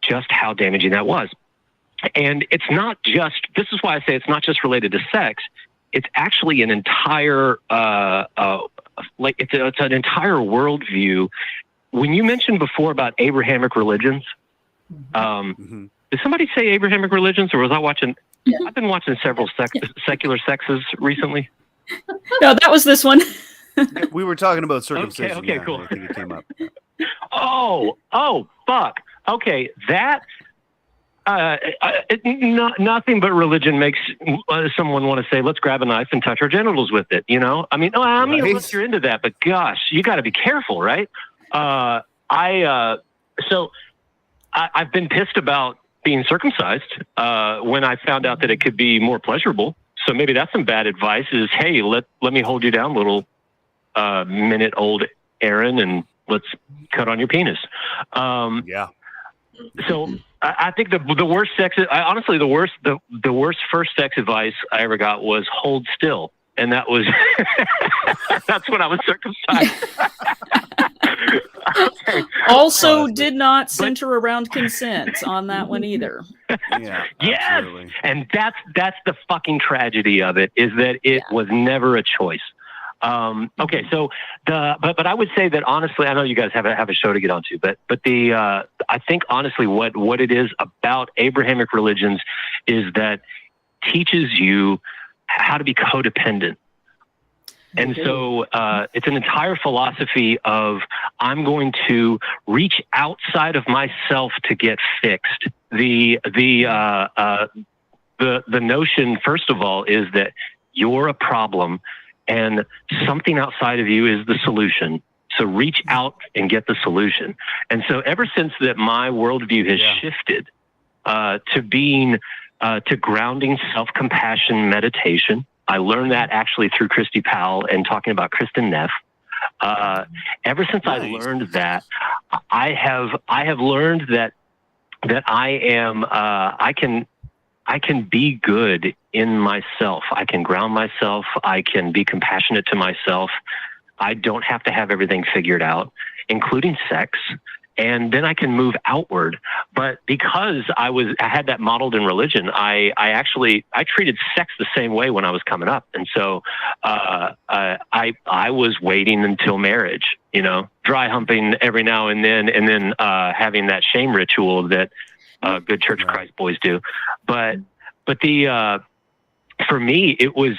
S14: just how damaging that was. And it's not just, this is why I say it's not just related to sex. It's actually an entire, it's an entire worldview. When you mentioned before about Abrahamic religions, did somebody say Abrahamic religions, or was I watching? I've been watching several secular sexes recently.
S3: No, that was this one.
S4: We were talking about circumcision.
S14: Okay, cool.
S4: I think it came up.
S14: Oh, fuck. Okay, that. Nothing but religion makes someone want to say, let's grab a knife and touch our genitals with it. You know, I mean, unless you're into that, but gosh, you got to be careful, right? So I've been pissed about being circumcised when I found out that it could be more pleasurable. So maybe that's some bad advice is, hey, let me hold you down, little minute-old Aaron, and let's cut on your penis.
S4: Yeah.
S14: So I think the worst sex, honestly, the worst first sex advice I ever got was hold still. And that was, that's when I was circumcised.
S3: Also did not center around consent on that one either.
S4: Yeah.
S14: Yes.
S4: Absolutely.
S14: And that's the fucking tragedy of it, is that it was never a choice. Okay, so but I would say that honestly, I know you guys have a show to get onto, but I think honestly what it is about Abrahamic religions is that teaches you how to be codependent. And so it's an entire philosophy of I'm going to reach outside of myself to get fixed. The notion, first of all, is that you're a problem and something outside of you is the solution. So reach out and get the solution. And so ever since that, my worldview has shifted to being to grounding self-compassion meditation. I learned that actually through Christy Powell and talking about Kristen Neff. Ever since I learned that, I have learned that I am I can be good in myself. I can ground myself. I can be compassionate to myself. I don't have to have everything figured out, including sex. and then I can move outward. But because I had that modeled in religion, I treated sex the same way when I was coming up. And so I was waiting until marriage, dry humping every now and then having that shame ritual that good Church of Christ boys do. But for me, it was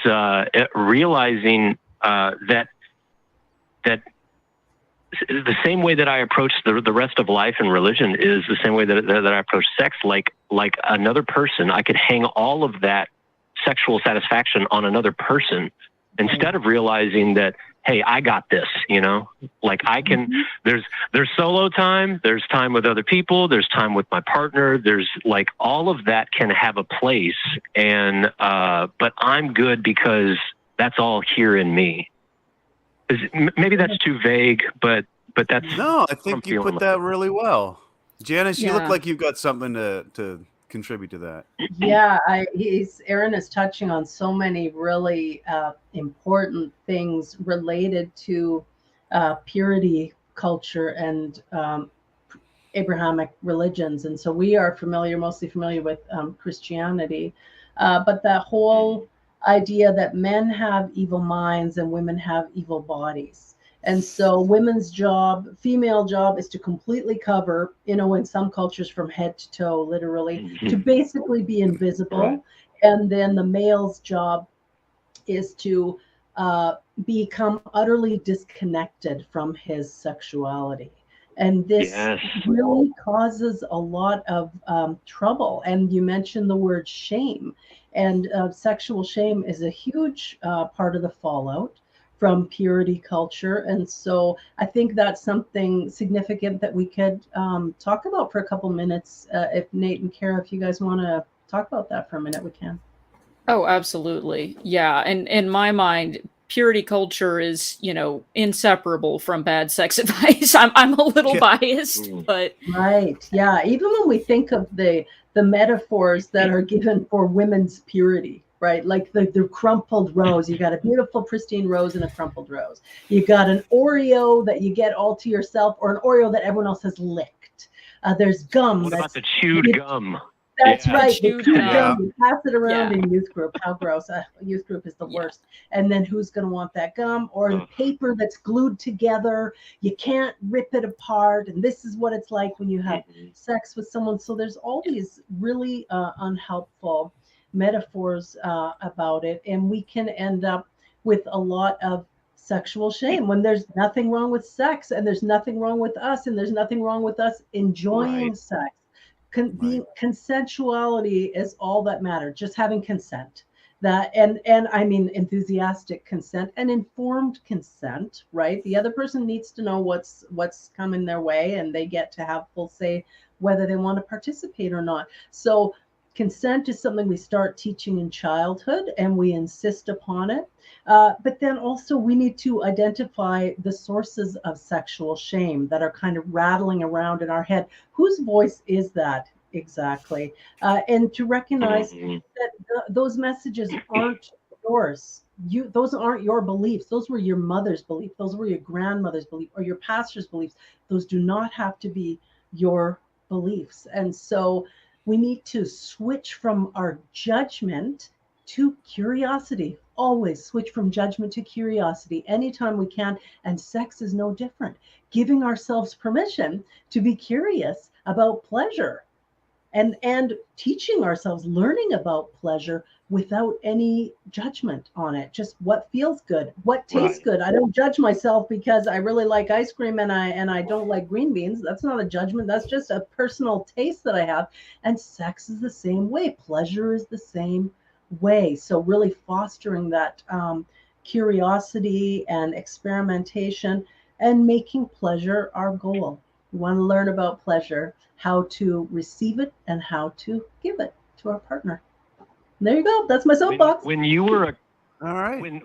S14: realizing that the same way that I approach the rest of life and religion is the same way that I approach sex. Like another person, I could hang all of that sexual satisfaction on another person instead of realizing that, hey, I got this, like I can, there's solo time, there's time with other people, there's time with my partner, there's like all of that can have a place. And, but I'm good because that's all here in me. Maybe that's too vague, but that's...
S4: No, I think you put that really well. Janice, you look like you've got something to contribute to that.
S5: Yeah, Aaron is touching on so many really important things related to purity culture and Abrahamic religions. And so we are mostly familiar with Christianity, but that whole idea that men have evil minds and women have evil bodies. And so female job is to completely cover, in some cultures from head to toe, literally, to basically be invisible. And then the male's job is to become utterly disconnected from his sexuality. And this really causes a lot of trouble. And you mentioned the word shame. And sexual shame is a huge part of the fallout from purity culture. And so I think that's something significant that we could talk about for a couple minutes. If Nate and Kara, if you guys want to talk about that for a minute, we can.
S3: Oh, absolutely. Yeah. And in my mind, purity culture is, inseparable from bad sex advice. I'm a little biased, but
S5: right. Yeah. Even when we think of the metaphors that are given for women's purity, right? Like the crumpled rose. You got a beautiful, pristine rose and a crumpled rose. You got an Oreo that you get all to yourself, or an Oreo that everyone else has licked. There's gum.
S14: What about the chewed gum?
S5: That's right. The chewed gum. You pass it around in youth group. How gross. Youth group is the worst. And then who's going to want that gum? Or the paper that's glued together. You can't rip it apart. And this is what it's like when you have sex with someone. So there's all these really unhelpful metaphors about it. And we can end up with a lot of sexual shame when there's nothing wrong with sex, and there's nothing wrong with us, and there's nothing wrong with us enjoying sex. Consensuality is all that matters. Just having consent, and I mean enthusiastic consent and informed consent, right? The other person needs to know what's coming their way, and they get to have full say whether they want to participate or not. So consent is something we start teaching in childhood, and we insist upon it. But then also we need to identify the sources of sexual shame that are kind of rattling around in our head. Whose voice is that exactly? And to recognize that those messages aren't yours. Those aren't your beliefs. Those were your mother's beliefs. Those were your grandmother's beliefs or your pastor's beliefs. Those do not have to be your beliefs. And so we need to switch from our judgment to curiosity. Always switch from judgment to curiosity anytime we can. And sex is no different. Giving ourselves permission to be curious about pleasure and teaching ourselves, learning about pleasure without any judgment on it. Just what feels good, what tastes good. I don't judge myself because I really like ice cream and I don't like green beans. That's not a judgment. That's just a personal taste that I have. And sex is the same way. Pleasure is the same way. So really fostering that curiosity and experimentation and making pleasure our goal. We want to learn about pleasure, how to receive it and how to give it to our partner. There you go. That's my soapbox.
S14: When you were
S4: all right.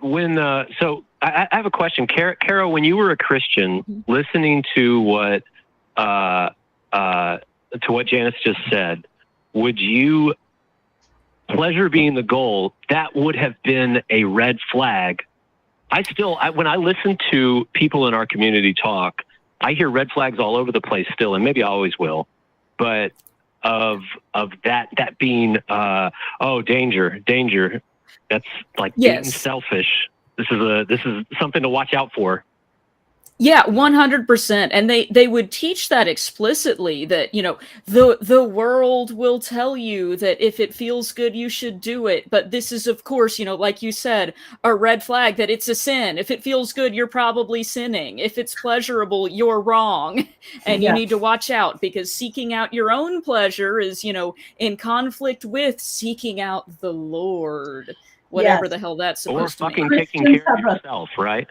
S14: So I have a question, Kara. When you were a Christian, listening to what Janice just said, would you, pleasure being the goal, that would have been a red flag? When I listen to people in our community talk, I hear red flags all over the place still, and maybe I always will, but of that being, danger. That's like being selfish. This is something to watch out for.
S3: Yeah, 100%. And they would teach that explicitly, that, the world will tell you that if it feels good, you should do it. But this is, of course, like you said, a red flag that it's a sin. If it feels good, you're probably sinning. If it's pleasurable, you're wrong. And you need to watch out, because seeking out your own pleasure is, in conflict with seeking out the Lord, whatever the hell that's supposed to mean.
S14: Or fucking taking care of yourself, right?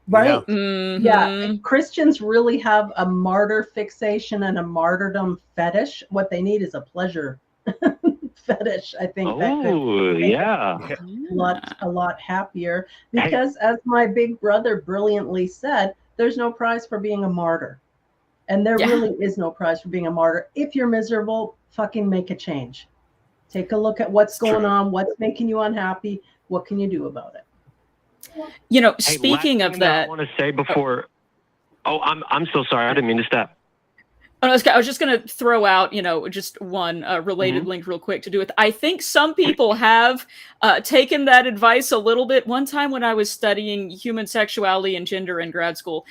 S5: Right.
S3: Yeah.
S5: Christians really have a martyr fixation and a martyrdom fetish. What they need is a pleasure fetish. I think that could make a lot happier, because as my big brother brilliantly said, there's no prize for being a martyr. And there really is no prize for being a martyr. If you're miserable, fucking make a change. Take a look at what's going on, what's making you unhappy, what can you do about it?
S3: Speaking of that,
S14: I want to say before. I'm so sorry. I didn't mean to stop.
S3: I was just going to throw out, just one related link real quick to do with. I think some people have taken that advice a little bit. One time when I was studying human sexuality and gender in grad school,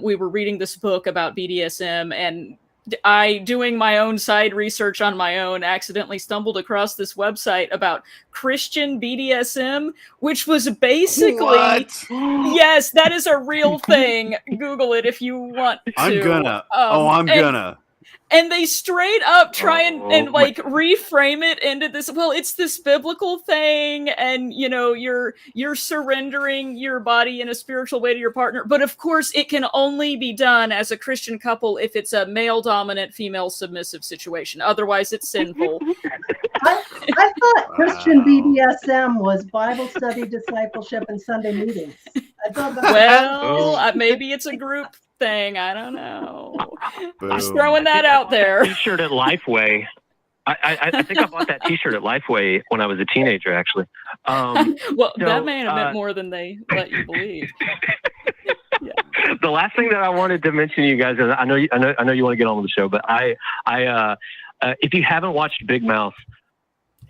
S3: we were reading this book about BDSM, and I, doing my own side research on my own, accidentally stumbled across this website about Christian BDSM, which was basically, yes, that is a real thing. Google it if you want to.
S4: I'm gonna.
S3: And they straight up try and reframe it into this. Well, it's this biblical thing, and you're surrendering your body in a spiritual way to your partner. But of course, it can only be done as a Christian couple if it's a male dominant, female submissive situation. Otherwise, it's sinful.
S5: I thought Christian BDSM was Bible study, discipleship, and Sunday meetings. I thought that
S3: maybe it's a group thing. I don't know. Just throwing that out there.
S14: T-shirt at Lifeway. I think I bought that T-shirt at Lifeway when I was a teenager, actually.
S3: That may have meant more than they let you believe.
S14: The last thing that I wanted to mention to you guys, and I know you want to get on with the show, but if you haven't watched Big Mouth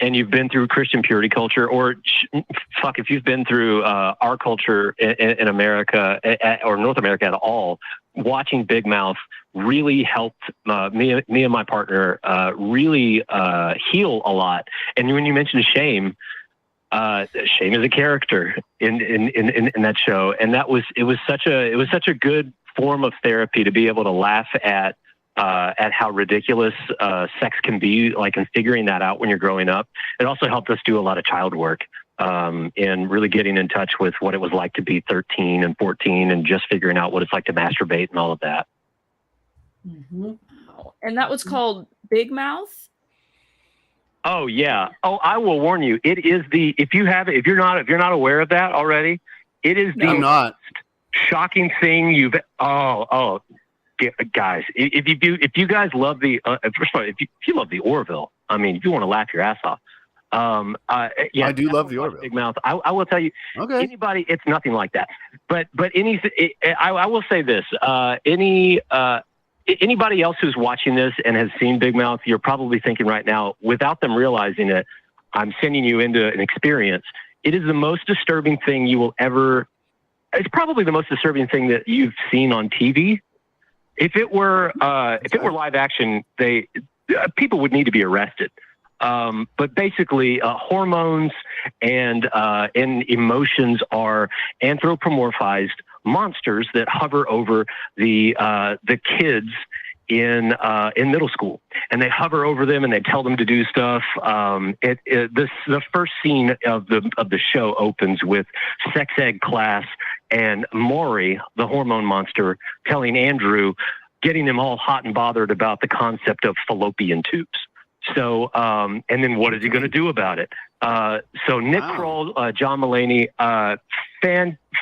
S14: and you've been through Christian purity culture, or if you've been through our culture in America or North America at all, watching Big Mouth really helped me and my partner really heal a lot. And when you mentioned shame is a character in that show, and it was such a good form of therapy to be able to laugh at how ridiculous sex can be, like, in figuring that out when you're growing up. It also helped us do a lot of child work and really getting in touch with what it was like to be 13 and 14 and just figuring out what it's like to masturbate and all of that.
S3: And that was called Big Mouth?
S14: Oh yeah. Oh, I will warn you. It is if you're not aware of that already, it is the most shocking thing you've guys, if you guys love the first of all, if you love the Orville, I mean, if you want to laugh your ass off, I do love the Orville. Big Mouth. I will tell you, anybody, it's nothing like that. But I will say this: anybody else who's watching this and has seen Big Mouth, you're probably thinking right now, without them realizing it, I'm sending you into an experience. It is the most disturbing thing you will ever. It's probably the most disturbing thing that you've seen on TV. If it were live action, people would need to be arrested. But basically, hormones and emotions are anthropomorphized monsters that hover over the kids in middle school, and they hover over them and they tell them to do stuff. The first scene of the show opens with sex ed class and Maury, the hormone monster, telling Andrew, getting him all hot and bothered about the concept of fallopian tubes. So, and then what is he going to do about it? So Nick Kroll, John Mulaney,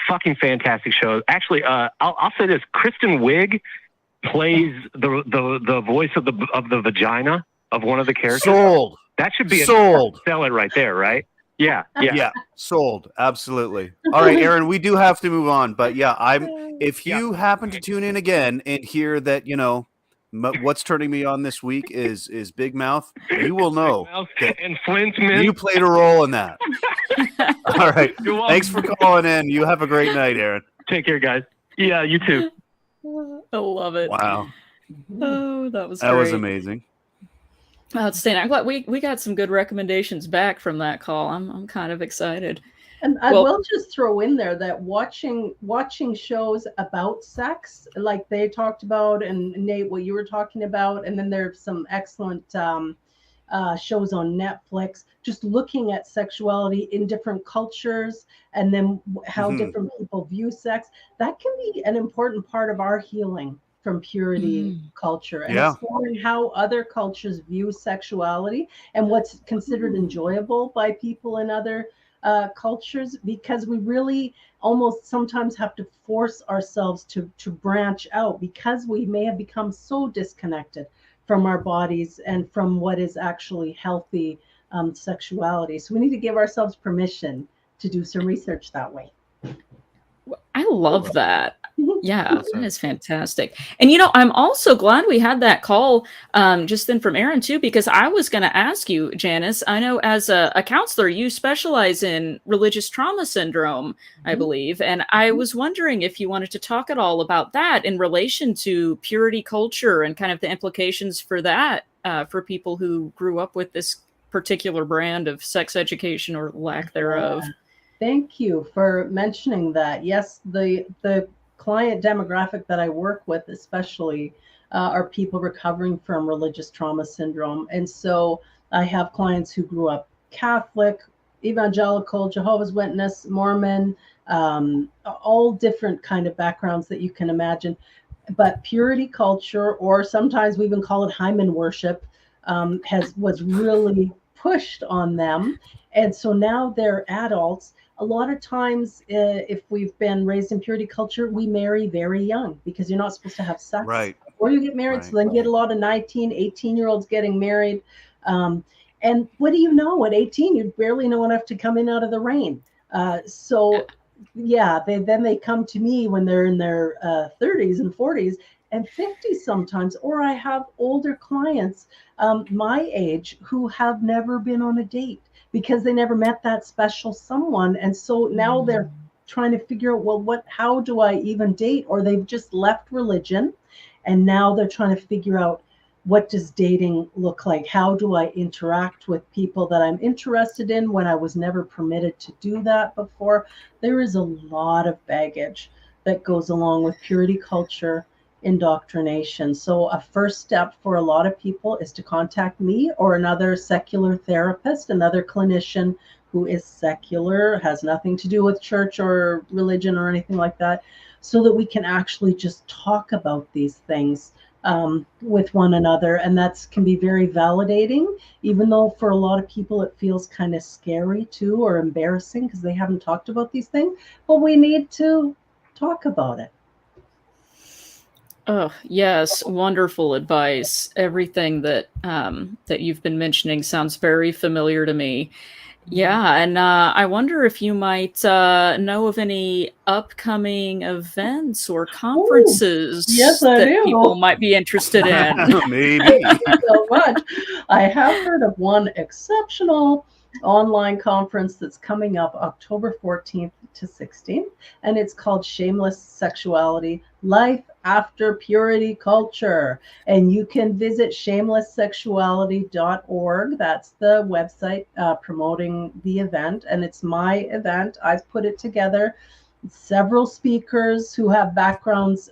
S14: fucking fantastic show. Actually, I'll say this: Kristen Wiig plays the voice of the vagina of one of the characters.
S4: Sold.
S14: That should be a seller right there, right? Yeah.
S4: Sold. Absolutely. All right, Aaron, we do have to move on, but if you happen to tune in again and hear that, what's turning me on this week is Big Mouth, you will know that
S14: and Flint's Mint.
S4: you played a role in that. All right.
S14: You're welcome.
S4: Thanks for calling in. You have a great night, Aaron.
S14: Take care, guys. Yeah, you too.
S3: I love it.
S4: Wow.
S3: Oh, that was
S4: That was
S3: great.
S4: amazing.
S3: Outstanding. I'm glad we got some good recommendations back from that call. I'm kind of excited.
S5: And I will just throw in there that watching shows about sex, like they talked about, and Nate, what you were talking about, and then there's some excellent shows on Netflix, just looking at sexuality in different cultures and then how different people view sex. That can be an important part of our healing from purity culture, and exploring how other cultures view sexuality and what's considered enjoyable by people in other cultures, because we really almost sometimes have to force ourselves to branch out, because we may have become so disconnected from our bodies and from what is actually healthy sexuality. So we need to give ourselves permission to do some research that way.
S3: I love that. Yeah, that is fantastic. And I'm also glad we had that call just then from Aaron too, because I was going to ask you, Janice, I know as a counselor, you specialize in religious trauma syndrome, I believe. And I was wondering if you wanted to talk at all about that in relation to purity culture and kind of the implications for that for people who grew up with this particular brand of sex education or lack thereof.
S5: Thank you for mentioning that. Yes, the client demographic that I work with especially are people recovering from religious trauma syndrome. And so I have clients who grew up Catholic, evangelical, Jehovah's Witness, Mormon, all different kind of backgrounds that you can imagine. But purity culture, or sometimes we even call it hymen worship, was really pushed on them. And so now they're adults. A lot of times, if we've been raised in purity culture, we marry very young because you're not supposed to have sex before you get married. So then you get a lot of 19, 18-year-olds getting married. And what do you know? At 18, you barely know enough to come in out of the rain. Then they come to me when they're in their 30s and 40s and 50s sometimes. Or I have older clients my age who have never been on a date, because they never met that special someone. And so now they're trying to figure out, how do I even date? Or they've just left religion and now they're trying to figure out, what does dating look like? How do I interact with people that I'm interested in when I was never permitted to do that before? There is a lot of baggage that goes along with purity culture indoctrination. So a first step for a lot of people is to contact me or another secular therapist, another clinician who is secular, has nothing to do with church or religion or anything like that, so that we can actually just talk about these things with one another. And that can be very validating, even though for a lot of people it feels kind of scary too, or embarrassing because they haven't talked about these things. But we need to talk about it.
S3: Oh, yes. Wonderful advice. Everything that you've been mentioning sounds very familiar to me. Yeah. And I wonder if you might know of any upcoming events or conferences that people might be interested in.
S4: Maybe.
S5: Thank you so much. I have heard of one exceptional online conference that's coming up October 14th to 16th, and it's called Shameless Sexuality, Life After Purity Culture. And you can visit shamelesssexuality.org. That's the website promoting the event, and it's my event. I've put it together. Several speakers who have backgrounds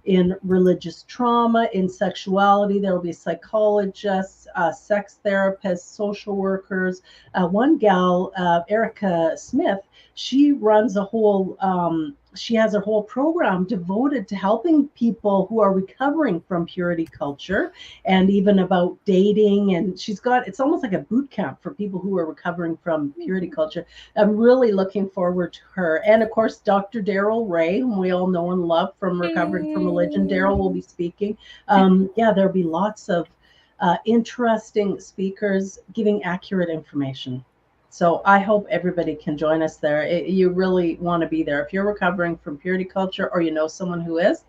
S5: in religious trauma, in sexuality. There will be psychologists, sex therapists, social workers. One gal, Erica Smith, she runs a whole, she has a whole program devoted to helping people who are recovering from purity culture, and even about dating. And she's got, it's almost like a boot camp for people who are recovering from purity culture. I'm really looking forward to her. And of course, Dr. Daryl Ray, whom we all know and love from Recovering from Religion. Daryl will be speaking. There'll be lots of interesting speakers giving accurate information. So I hope everybody can join us there. You really want to be there. If you're recovering from purity culture or you know someone who is,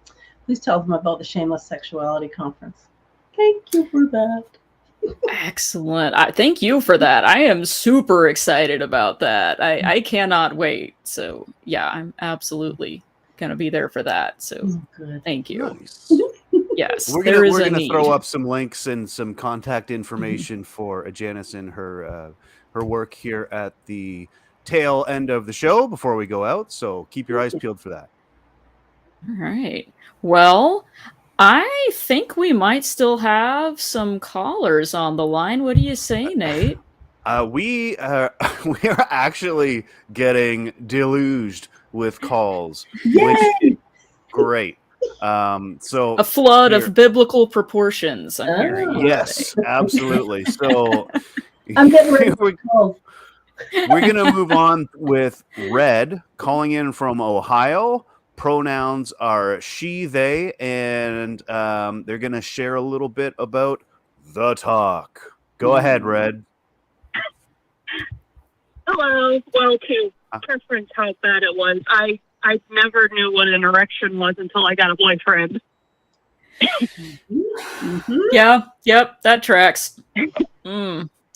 S5: please tell them about the Shameless Sexuality Conference. Thank you for that.
S3: Excellent. Thank you for that. I am super excited about that. I cannot wait. So yeah, I'm absolutely going to be there for that. So thank you.
S4: Nice.
S3: Yes,
S4: we're gonna throw up some links and some contact information for Janice and her work here at the tail end of the show before we go out. So keep your eyes peeled for that.
S3: All right. Well, I think we might still have some callers on the line. What do you say, Nate?
S4: We are actually getting deluged with calls, which is great. So
S3: a flood of biblical proportions. I'm hearing.
S4: Yes, absolutely. So
S5: I'm getting ready for calls.
S4: We're gonna move on with Red calling in from Ohio. Pronouns are she, they, and they're gonna share a little bit about the talk. Go ahead, Red.
S15: Hello. Well, to preference how bad it was, I never knew what an erection was until I got a boyfriend.
S3: Yeah, yep, that tracks.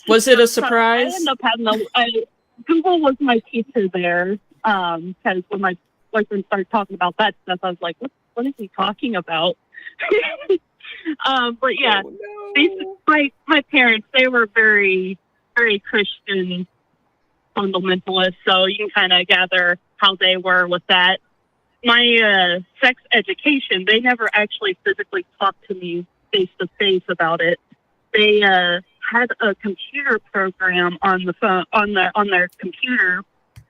S3: Was it a surprise?
S15: I ended up having Google was my teacher there, because when my boyfriend started talking about that stuff, I was like, what is he talking about? But yeah, my parents, they were very, very Christian fundamentalists, so you can kind of gather how they were with that. My sex education, they never actually physically talked to me face to face about it. They had a computer program on the phone, on their computer.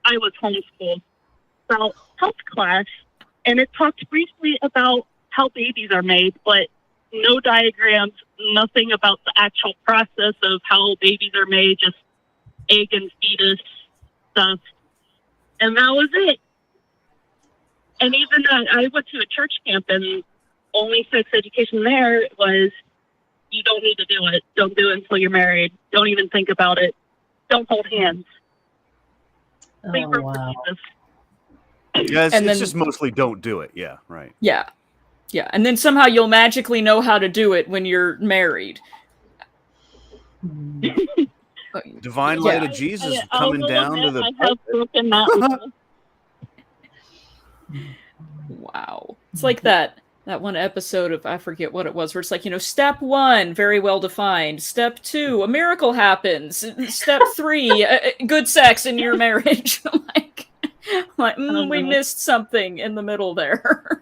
S15: I was homeschooled, about health class, and it talked briefly about how babies are made, but no diagrams, nothing about the actual process of how babies are made, just egg and fetus stuff. And that was it. And even I went to a church camp, and only sex education there was, you don't need to do it. Don't do it until you're married. Don't even think about it. Don't hold hands.
S5: Oh, wow.
S4: Yeah, it's just mostly don't do it. Yeah, right.
S3: Yeah. Yeah. And then somehow you'll magically know how to do it when you're married.
S4: Divine light of Jesus coming down to the.
S15: I have broken that.
S3: Wow. It's like that one episode of, I forget what it was, where it's like, step 1, very well defined. Step 2, a miracle happens. Step 3, good sex in your marriage. We missed something in the middle there.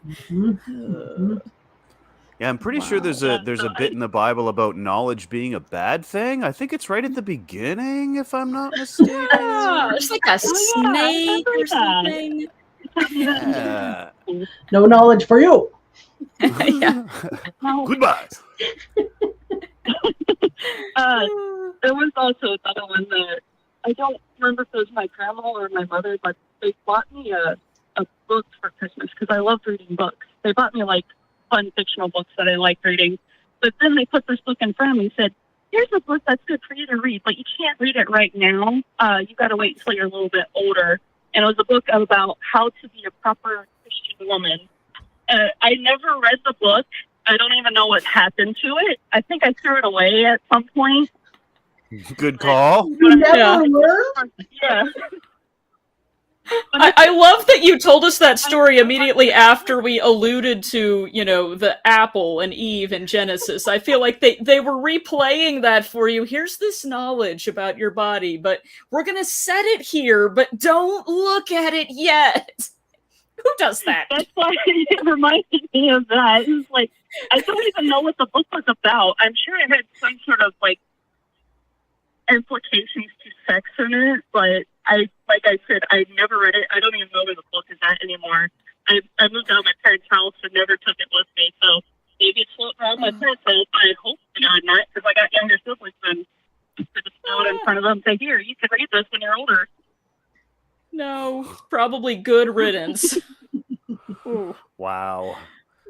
S4: Yeah, I'm pretty sure there's a bit in the Bible about knowledge being a bad thing. I think it's right at the beginning, if I'm not mistaken.
S3: Yeah, it's like a snake or something.
S4: Yeah.
S5: No knowledge for you.
S3: Yeah.
S4: Goodbye.
S15: There was also another one that I don't remember if it was my grandma or my mother, but they bought me a book for Christmas because I love reading books. They bought me like fun fictional books that I like reading. But then they put this book in front of me and said, here's a book that's good for you to read, but you can't read it right now. You got to wait until you're a little bit older. And it was a book about how to be a proper Christian woman. I never read the book. I don't even know what happened to it. I think I threw it away at some point.
S4: Good call.
S5: You never learned?
S15: Yeah.
S3: I love that you told us that story immediately after we alluded to, the apple and Eve in Genesis. I feel like they were replaying that for you. Here's this knowledge about your body, but we're going to set it here, but don't look at it yet. Who does that?
S15: That's why it reminded me of that. It's like, I don't even know what the book was about. I'm sure it had some sort of implications to sex in it, but like I said, I never read it. I don't even know where the book is at anymore. I moved out of my parents' house and never took it with me, so maybe it's floating around my parents' house. I hope not, because I got younger siblings and I just throw it in front of them and say, here, you can read this when you're older.
S3: No, probably good riddance.
S4: Wow.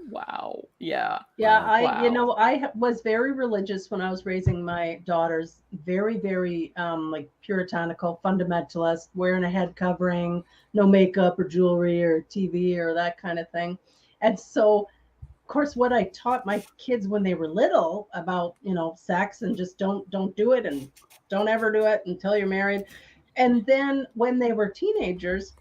S3: Wow. Yeah.
S5: Yeah, I was very religious when I was raising my daughters. Very, very like puritanical, fundamentalist, wearing a head covering, no makeup or jewelry or TV or that kind of thing. And so, of course, what I taught my kids when they were little about, sex and just don't do it and don't ever do it until you're married. And then when they were teenagers,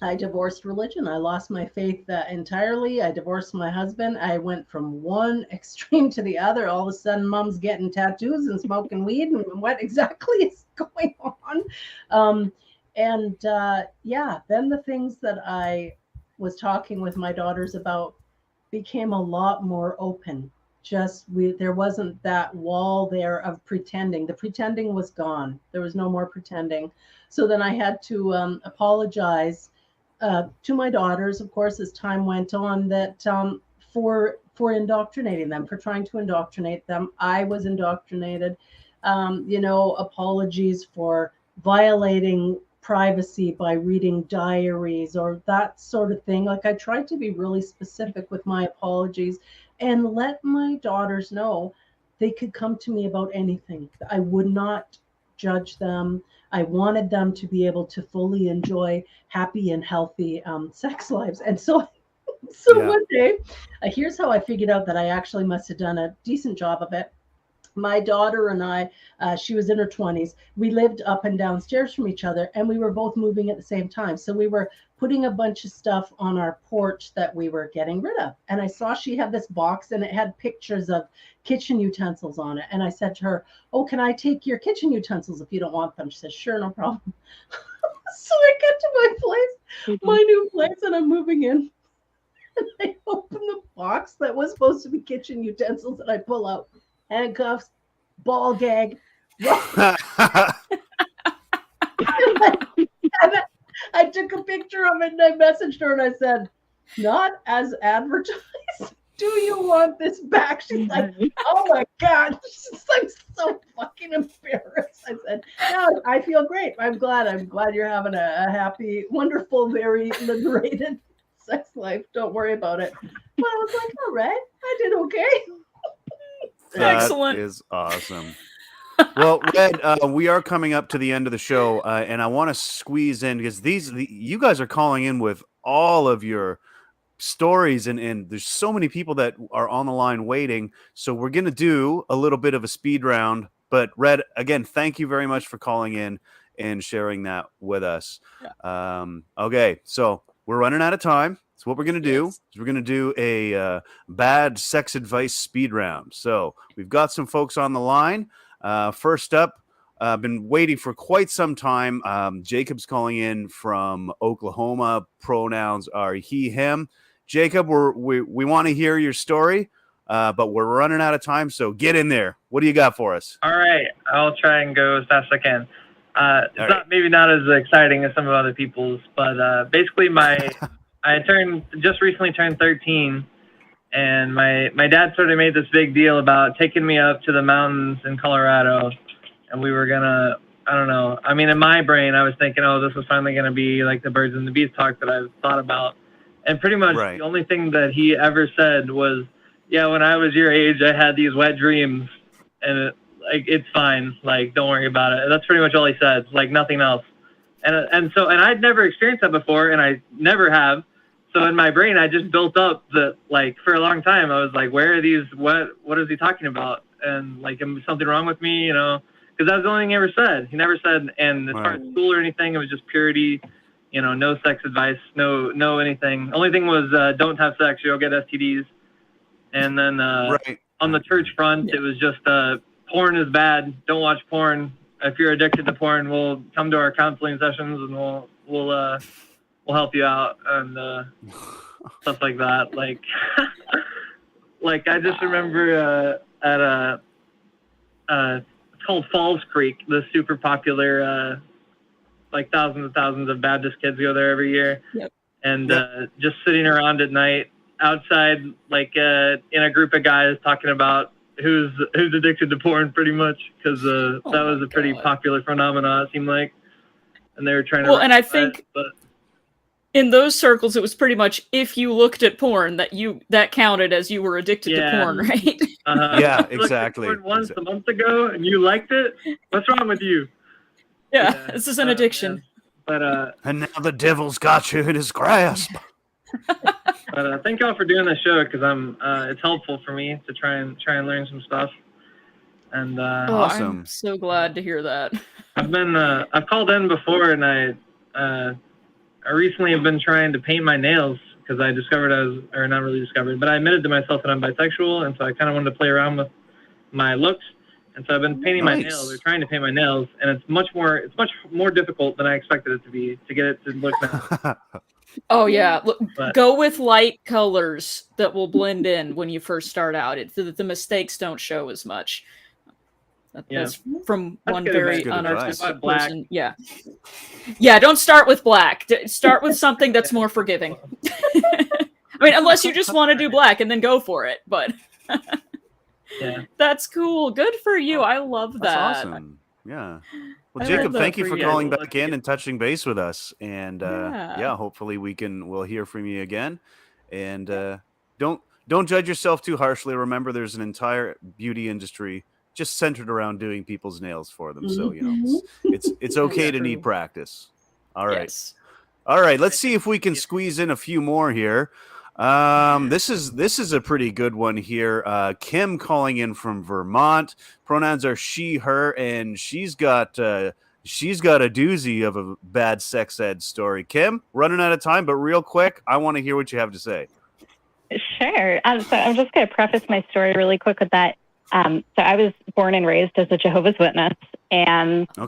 S5: I divorced religion. I lost my faith entirely. I divorced my husband. I went from one extreme to the other. All of a sudden, mom's getting tattoos and smoking weed. And what exactly is going on? Then the things that I was talking with my daughters about became a lot more open. There wasn't that wall there of pretending. The pretending was gone. There was no more pretending. So then I had to apologize to my daughters, of course, as time went on, that for indoctrinating them, for trying to indoctrinate them. I was indoctrinated. Apologies for violating privacy by reading diaries or that sort of thing. Like, I tried to be really specific with my apologies and let my daughters know they could come to me about anything. I would not judge them. I wanted them to be able to fully enjoy happy and healthy sex lives. And so one day, here's how I figured out that I actually must have done a decent job of it. My daughter and I, she was in her 20s, we lived up and downstairs from each other, and we were both moving at the same time. So we were putting a bunch of stuff on our porch that we were getting rid of. And I saw she had this box, and it had pictures of kitchen utensils on it. And I said to her, "Oh, can I take your kitchen utensils if you don't want them?" She said, "Sure, no problem." So I get to my place, my new place, and I'm moving in. And I open the box that was supposed to be kitchen utensils, and I pull out handcuffs, ball gag. I took a picture of it and I messaged her and I said, "Not as advertised. Do you want this back?" She's like, "Oh my God." I'm so fucking embarrassed. I said, "No, I feel great. I'm glad you're having a happy, wonderful, very liberated sex life. Don't worry about it." But I was like, all right, I did okay.
S3: Excellent.
S4: That is awesome. Well, Red, we are coming up to the end of the show, and I want to squeeze in because you guys are calling in with all of your stories, and there's so many people that are on the line waiting. So we're going to do a little bit of a speed round. But Red, again, thank you very much for calling in and sharing that with us. Yeah. Okay, so we're running out of time. So what we're going to do is we're going to do a bad sex advice speed round. So we've got some folks on the line. First up, I've been waiting for quite some time. Jacob's calling in from Oklahoma. Pronouns are he, him. Jacob, we want to hear your story, but we're running out of time. So get in there. What do you got for us?
S16: All right. I'll try and go as fast as I can. It's maybe not as exciting as some of other people's, but basically I just recently turned 13, and my dad sort of made this big deal about taking me up to the mountains in Colorado, and we were gonna, I don't know. I mean, in my brain, I was thinking, oh, this was finally gonna be like the birds and the bees talk that I've thought about, and pretty much the only thing that he ever said was, "Yeah, when I was your age, I had these wet dreams, and it's fine. Like, don't worry about it." And that's pretty much all he said, like nothing else. And I'd never experienced that before, and I never have. So in my brain, I just built up for a long time. I was like, where are these? What is he talking about? And like, is something wrong with me? Because that was the only thing he ever said. He never said, and as far as school or anything, it was just purity. No sex advice, no anything. Only thing was, don't have sex, you'll get STDs. And then on the church front, it was just, porn is bad. Don't watch porn. If you're addicted to porn, we'll come to our counseling sessions and we'll help you out and stuff like that. Like, I just remember it's called Falls Creek, the super popular, thousands and thousands of Baptist kids go there every year. Yep. And just sitting around at night outside, in a group of guys talking about who's addicted to porn, pretty much, because that was a pretty popular phenomenon, it seemed like. And they were trying to.
S3: Well, and I think in those circles, it was pretty much if you looked at porn that counted as you were addicted to porn, right?
S4: Yeah,
S16: I looked at
S4: exactly.
S16: porn once a month ago, and you liked it. What's wrong with you?
S3: Yeah, this is an addiction.
S16: But
S4: and now the devil's got you in his grasp.
S16: But thank y'all for doing this show because it's helpful for me to try and learn some stuff. And
S3: awesome! I'm so glad to hear that.
S16: I've called in before, and I recently have been trying to paint my nails because I discovered not really discovered, but I admitted to myself that I'm bisexual, and so I kind of wanted to play around with my looks. And so I've been painting my nails, or trying to paint my nails, and it's much more difficult than I expected it to be to get it to look nice.
S3: Oh yeah, look, go with light colors that will blend in when you first start out. The mistakes don't show as much. That's from one very unartistic person. Yeah, don't start with black. Start with something that's more forgiving. I mean, unless you just want to do black and then go for it, but.
S16: Yeah.
S3: That's cool. Good for you. I love that.
S4: That's awesome. Yeah. Well, Jacob, thank you for calling back in and touching base with us. And hopefully we'll hear from you again. And don't judge yourself too harshly. Remember, there's an entire beauty industry just centered around doing people's nails for them. So, it's okay to need practice. All right.
S3: Yes.
S4: All right. Let's see if we can squeeze in a few more here. This is a pretty good one here. Kim calling in from Vermont. Pronouns are she, her, and she's got a doozy of a bad sex ed story. Kim, running out of time, but real quick, I want to hear what you have to say.
S17: Sure. So I'm just going to preface my story really quick with that. So I was born and raised as a Jehovah's Witness, and so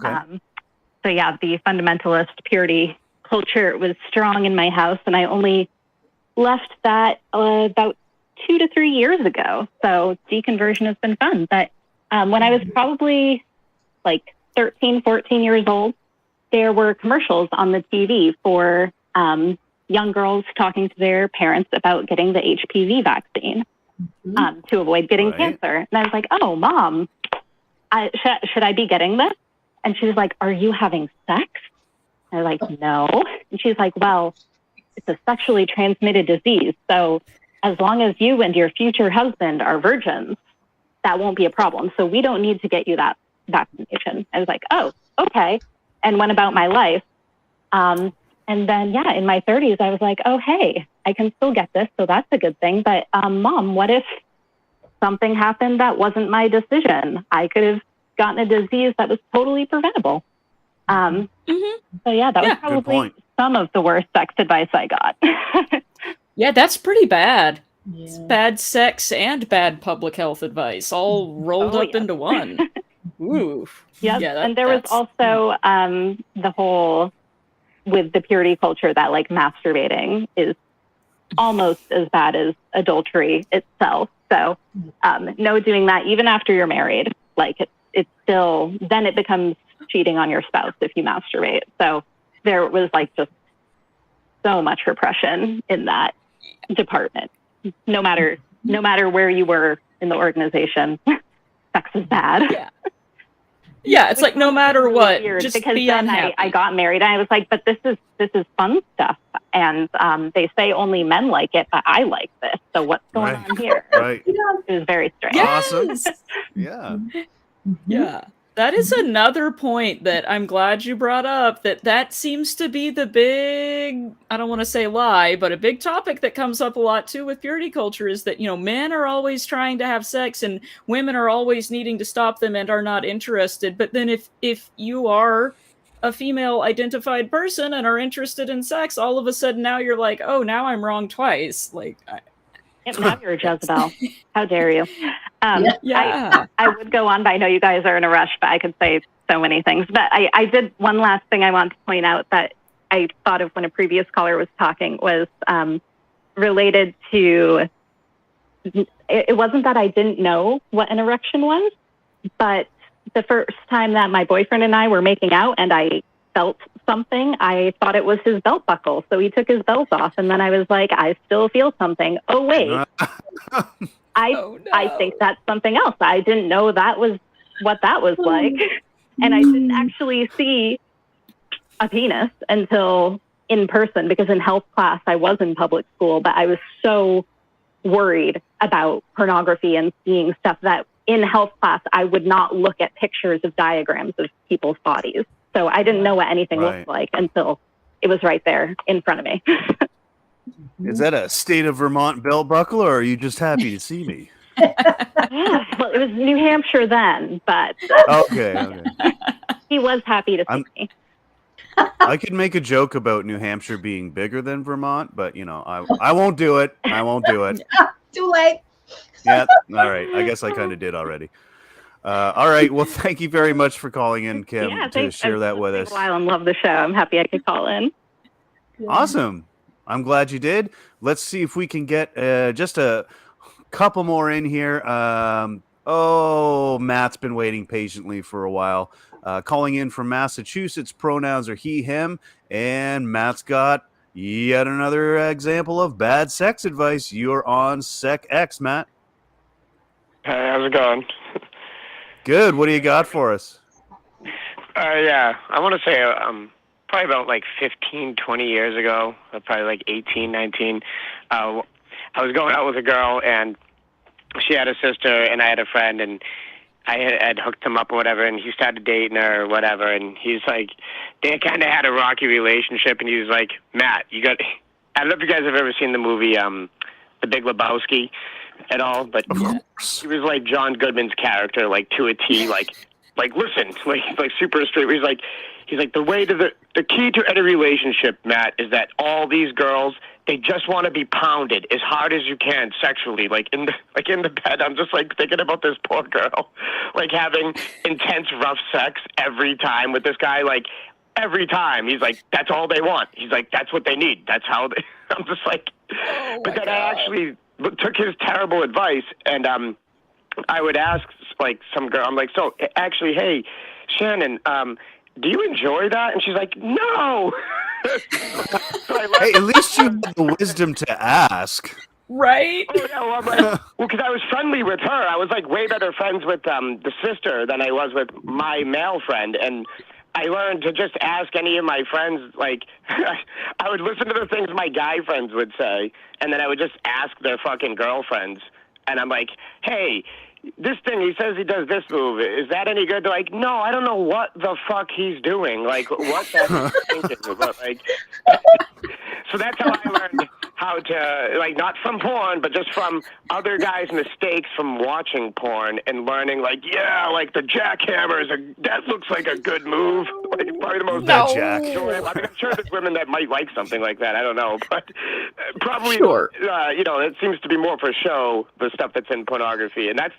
S17: the fundamentalist purity culture was strong in my house, and I only left that about 2 to 3 years ago. So deconversion has been fun. But when I was probably like 13, 14 years old, there were commercials on the TV for young girls talking to their parents about getting the HPV vaccine to avoid getting cancer. And I was like, oh, Mom, should I be getting this? And she was like, are you having sex? And I was like, no. And she's like, well, it's a sexually transmitted disease. So as long as you and your future husband are virgins, that won't be a problem. So we don't need to get you that vaccination. I was like, oh, okay. And went about my life. And then, in my 30s, I was like, oh, hey, I can still get this. So that's a good thing. But Mom, what if something happened that wasn't my decision? I could have gotten a disease that was totally preventable. So that was probably some of the worst sex advice I got.
S3: Yeah, that's pretty bad. Yeah. It's bad sex and bad public health advice all rolled up into one. Ooh.
S17: Yep. Yeah, and there was also the whole with the purity culture that like masturbating is almost as bad as adultery itself. So no doing that even after you're married. Like it's still, then it becomes cheating on your spouse if you masturbate. So there was like just so much repression in that department. No matter where you were in the organization, sex is bad.
S3: Yeah, it's like no matter what, just
S17: because
S3: be
S17: then
S3: unhappy.
S17: I got married and I was like, but this is fun stuff. And they say only men like it, but I like this. So what's going on here?
S4: Right.
S17: It was very strange.
S4: Awesome. Yeah.
S3: Yeah. That is another point that I'm glad you brought up, that seems to be the big, I don't want to say lie, but a big topic that comes up a lot too with purity culture is that, men are always trying to have sex and women are always needing to stop them and are not interested. But then if you are a female identified person and are interested in sex, all of a sudden now you're like, oh, now I'm wrong twice. Like,
S17: now you're a Jezebel. How dare you? I would go on, but I know you guys are in a rush, but I could say so many things. But I did one last thing I want to point out that I thought of when a previous caller was talking was related to, it wasn't that I didn't know what an erection was, but the first time that my boyfriend and I were making out and I felt something, I thought it was his belt buckle. So he took his belt off and then I was like, I still feel something. Oh, wait. I think that's something else. I didn't know that was what that was like. And I didn't actually see a penis until in person, because in health class, I was in public school, but I was so worried about pornography and seeing stuff that in health class, I would not look at pictures of diagrams of people's bodies. So I didn't know what anything looked like until it was right there in front of me.
S4: Is that a state of Vermont belt buckle, or are you just happy to see me?
S17: Well, it was New Hampshire then, but
S4: Okay.
S17: he was happy to see me.
S4: I could make a joke about New Hampshire being bigger than Vermont, but I won't do it. I won't do it.
S5: Too late.
S4: Yeah. All right. I guess I kind of did already. All right. Well, thank you very much for calling in, Kim, to share that with us.
S17: I love the show. I'm happy I could call in.
S4: Awesome. I'm glad you did. Let's see if we can get just a couple more in here. Matt's been waiting patiently for a while. Calling in from Massachusetts, pronouns are he, him, and Matt's got yet another example of bad sex advice. You're on Sec X, Matt.
S18: Hey, how's it going?
S4: Good. What do you got for us?
S18: Yeah, I want to say probably about like 15, 20 years ago, probably like 18, 19, I was going out with a girl, and she had a sister, and I had a friend, and I had hooked him up or whatever, and he started dating her or whatever, and he's like, they kind of had a rocky relationship, and he was like, Matt, I don't know if you guys have ever seen the movie The Big Lebowski at all, but he was like John Goodman's character, like to a T, like listen, like super straight. He's like the way to the key to any relationship, Matt, is that all these girls, they just want to be pounded as hard as you can sexually, like in the bed. I'm just like thinking about this poor girl, like having intense rough sex every time with this guy, like every time. He's like, that's all they want. He's like, that's what they need. That's how they. I'm just like, but then I actually took his terrible advice, and I would ask like some girl, I'm like, so actually, hey, Shannon, do you enjoy that? And she's like, no.
S4: Hey, at least you had the wisdom to ask.
S3: Right?
S18: Oh, yeah, well, because I was friendly with her. I was like way better friends with the sister than I was with my male friend. And I learned to just ask any of my friends, like, I would listen to the things my guy friends would say, and then I would just ask their fucking girlfriends. And I'm like, hey, this thing, he says he does this move. Is that any good? They're like, no, I don't know what the fuck he's doing. Like, what the heck he's thinking? But, like, so that's how I learned how to, like, not from porn, but just from other guys' mistakes from watching porn and learning, like, yeah, like the jackhammer that looks like a good move. Like, probably the most
S4: jack.
S18: I mean, I'm sure there's women that might like something like that. I don't know, but probably, it seems to be more for show, the stuff that's in pornography. And that's,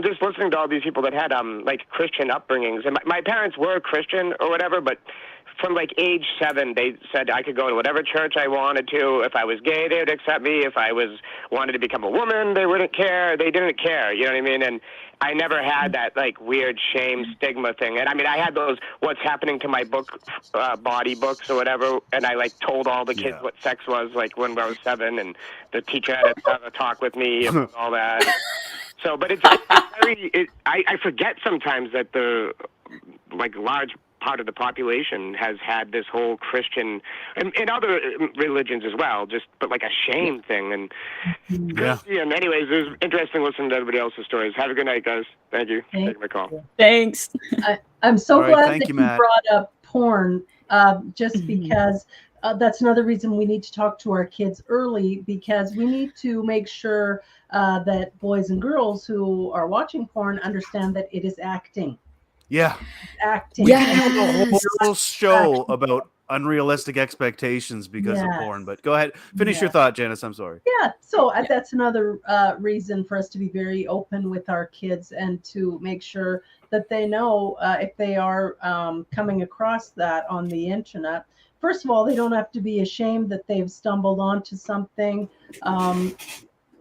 S18: just listening to all these people that had, like, Christian upbringings. And my parents were Christian or whatever, but from like age 7, they said I could go to whatever church I wanted to. If I was gay, they would accept me. If I wanted to become a woman, they wouldn't care. They didn't care. You know what I mean? And I never had that like weird shame stigma thing. And I mean, I had those What's Happening to My Book body books or whatever. And I like told all the kids what sex was, like when I was 7, and the teacher had to have a talk with me and all that. So, but it's very, I forget sometimes that the like large part of the population has had this whole Christian and other religions as well, but like a shame thing. And and anyways, it was interesting listening to everybody else's stories. Have a good night, guys. Thank you for taking my call.
S3: Thanks.
S5: I'm so
S4: All right,
S5: glad
S4: thank
S5: that
S4: you,
S5: you
S4: Matt.
S5: brought up porn, just because that's another reason we need to talk to our kids early, because we need to make sure that boys and girls who are watching porn understand that it is acting.
S4: Yeah.
S5: Acting.
S4: We can do a whole show about unrealistic expectations because of porn, but go ahead. Finish your thought, Janice. I'm sorry.
S5: Yeah, so that's another reason for us to be very open with our kids and to make sure that they know if they are coming across that on the internet. First of all, they don't have to be ashamed that they've stumbled onto something.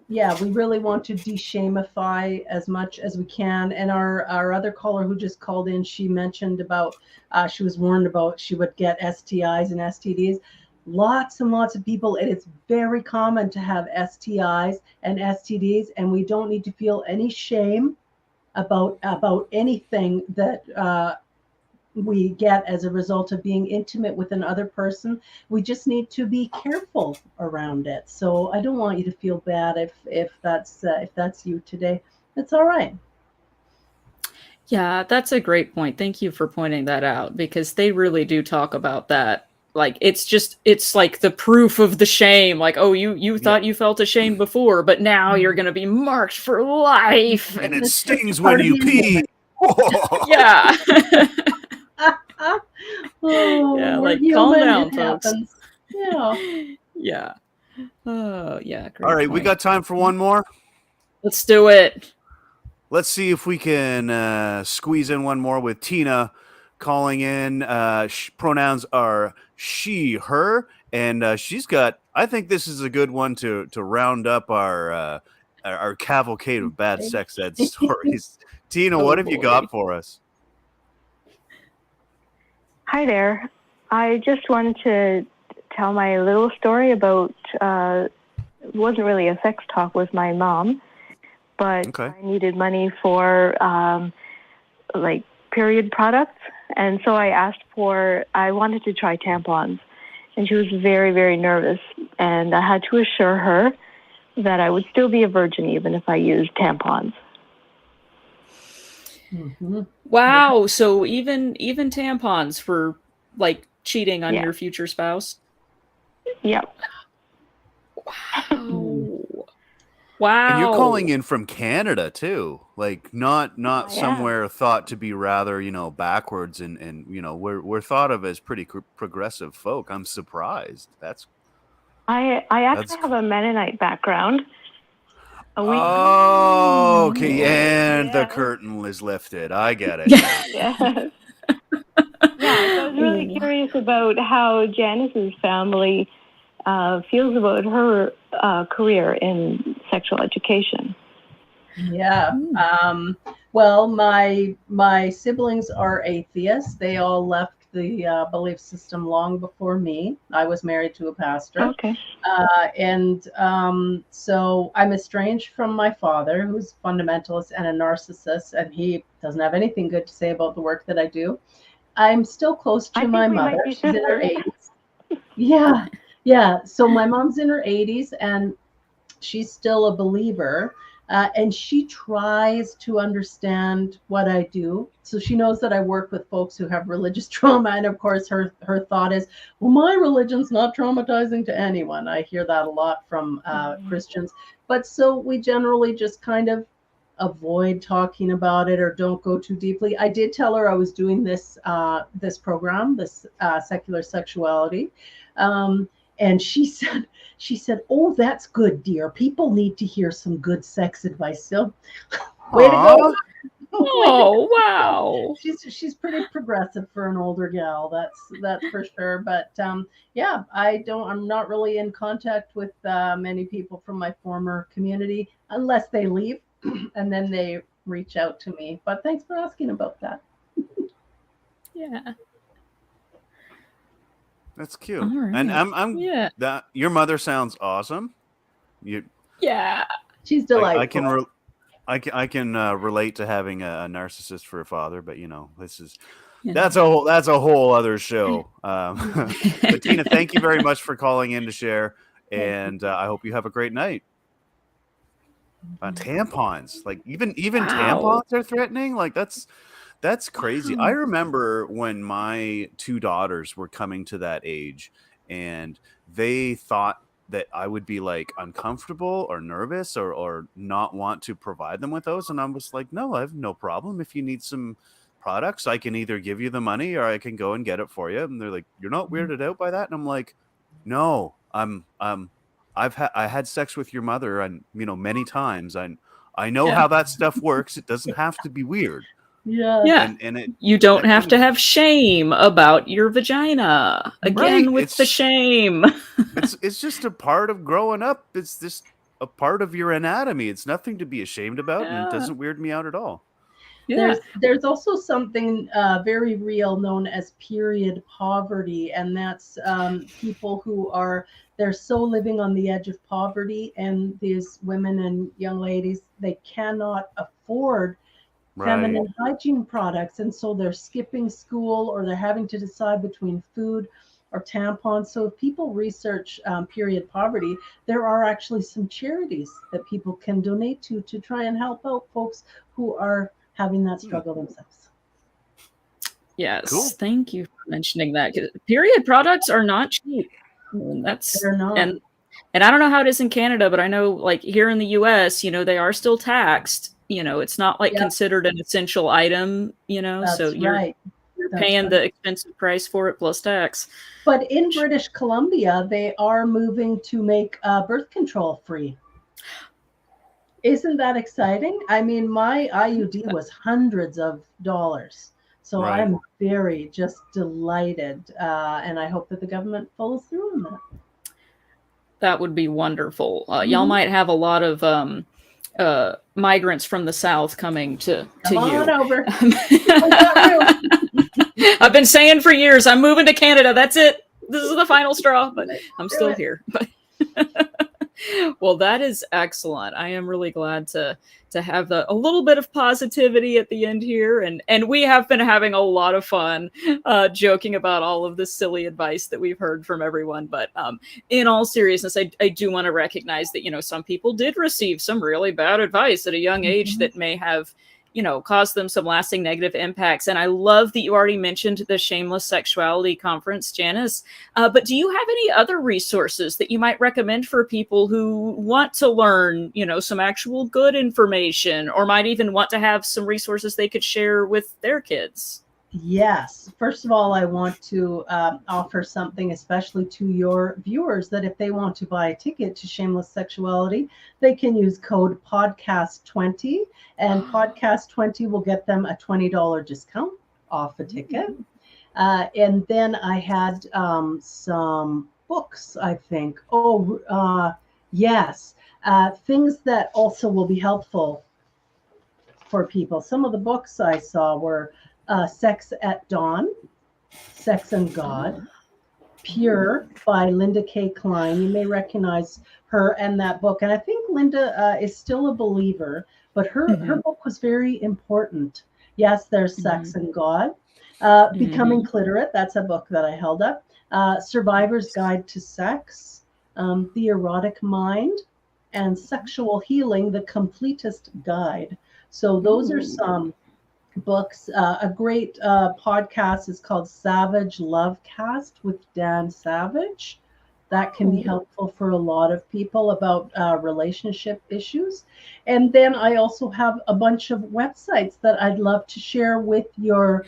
S5: We really want to de-shamify as much as we can. And our other caller who just called in, she mentioned about, she was warned about she would get STIs and STDs. Lots and lots of people, and it's very common to have STIs and STDs, and we don't need to feel any shame about anything that we get as a result of being intimate with another person. We just need to be careful around it. So I don't want you to feel bad if that's you today. It's all right.
S3: Yeah, that's a great point. Thank you for pointing that out, because they really do talk about that. Like, it's like the proof of the shame. Like, oh, you thought you felt ashamed before, but now you're going to be marked for life.
S4: And it stings when you pee.
S3: Yeah.
S5: Oh,
S3: Yeah,
S5: we're
S3: like, calm
S5: human.
S3: down,
S5: It
S3: folks.
S5: happens. Yeah.
S3: Yeah. Oh, yeah. Great
S4: All right, we
S3: point.
S4: got time for one more.
S3: Let's do it.
S4: Let's see if we can squeeze in one more with Tina calling in. Pronouns are she, her, and she's got. I think this is a good one to round up our cavalcade of bad sex ed stories. Tina, what have you got for us?
S19: Hi there. I just wanted to tell my little story about, it wasn't really a sex talk with my mom, but I needed money for like period products. And so I wanted to try tampons. And she was very, very nervous. And I had to assure her that I would still be a virgin even if I used tampons.
S3: Wow. So even tampons for like cheating on
S19: Yeah.
S3: your future spouse?
S19: Yep.
S3: Wow.
S4: And you're calling in from Canada too, like not somewhere thought to be rather backwards, and we're thought of as pretty progressive folk. I'm surprised.
S19: I actually have a Mennonite background.
S4: Okay, and the curtain is lifted. I get it.
S19: Yeah. Yeah, so I was really curious about how Janice's family feels about her career in sexual education.
S5: Yeah. Well, my siblings are atheists. They all left the belief system long before me. I was married to a pastor.
S19: Okay.
S5: So I'm estranged from my father, who's a fundamentalist and a narcissist, and he doesn't have anything good to say about the work that I do. I'm still close to my mother. She's in her 80s. Yeah. Yeah. So my mom's in her 80s, and she's still a believer. And she tries to understand what I do. So she knows that I work with folks who have religious trauma. And of course, her thought is, well, my religion's not traumatizing to anyone. I hear that a lot from Christians. But so we generally just kind of avoid talking about it or don't go too deeply. I did tell her I was doing this program, this secular sexuality. And she said, oh, that's good, dear. People need to hear some good sex advice. So way to go.
S3: Oh, wow.
S5: She's pretty progressive for an older gal. That's for sure. But yeah, I'm not really in contact with many people from my former community unless they leave and then they reach out to me. But thanks for asking about that.
S3: Yeah.
S4: That's cute.
S3: Right.
S4: And I'm that your mother sounds awesome.
S3: Yeah.
S5: She's delightful.
S4: I can relate to having a narcissist for a father, but that's a whole other show. But Tina, thank you very much for calling in to share, and I hope you have a great night. Tampons, like even tampons are threatening. Like that's crazy. I remember when my two daughters were coming to that age, and they thought that I would be like uncomfortable or nervous or not want to provide them with those. And I was like, no, I have no problem. If you need some products, I can either give you the money or I can go and get it for you. And they're like, you're not weirded out by that? And I'm like, no, I had sex with your mother and many times. I know how that stuff works. It doesn't have to be weird.
S5: Yeah.
S4: And
S3: you don't have to have shame about your vagina. Again, with the shame.
S4: It's just a part of growing up. It's just a part of your anatomy. It's nothing to be ashamed about, and it doesn't weird me out at all.
S5: Yeah. There's also something very real known as period poverty, and that's people who they're so living on the edge of poverty, and these women and young ladies, they cannot afford feminine hygiene products. And so they're skipping school or they're having to decide between food or tampons. So if people research period poverty, there are actually some charities that people can donate to try and help out folks who are having that struggle themselves.
S3: Yes, thank you for mentioning that. 'Cause period products are not cheap.
S5: They're not.
S3: And I don't know how it is in Canada, but I know like here in the US, they are still taxed. It's not like considered an essential item,
S5: That's
S3: so you're
S5: right. That's
S3: paying
S5: right.
S3: the expensive price for it plus tax.
S5: But in British Columbia, they are moving to make birth control free. Isn't that exciting? I mean, my IUD was hundreds of dollars. So
S4: Right.
S5: I'm very just delighted. And I hope that the government follows through on that.
S3: That would be wonderful. Y'all might have a lot of migrants from the South coming to
S5: Come on
S3: you.
S5: over.
S3: I've been saying for years, I'm moving to Canada. That's it. This is the final straw, but I'm still here. Well, that is excellent. I am really glad to have a little bit of positivity at the end here. And we have been having a lot of fun joking about all of this silly advice that we've heard from everyone. But in all seriousness, I do want to recognize that, some people did receive some really bad advice at a young age that may have caused them some lasting negative impacts. And I love that you already mentioned the Shameless Sexuality Conference, Janice. But do you have any other resources that you might recommend for people who want to learn, some actual good information, or might even want to have some resources they could share with their kids?
S5: Yes. First of all, I want to offer something, especially to your viewers, that if they want to buy a ticket to Shameless Sexuality, they can use code podcast20, and podcast20 will get them a $20 discount off a ticket. And then I had some books, I think. Yes. Things that also will be helpful for people. Some of the books I saw were Sex at Dawn, Sex and God, Pure by Linda K. Klein. You may recognize her and that book. And I think Linda is still a believer, but her book was very important. Yes, there's Sex and God. Becoming Cliterate, that's a book that I held up. Survivor's Guide to Sex, The Erotic Mind, and Sexual Healing, The Completest Guide. So those are some books. A great podcast is called Savage Lovecast with Dan Savage. That can be helpful for a lot of people about relationship issues. And then I also have a bunch of websites that I'd love to share with your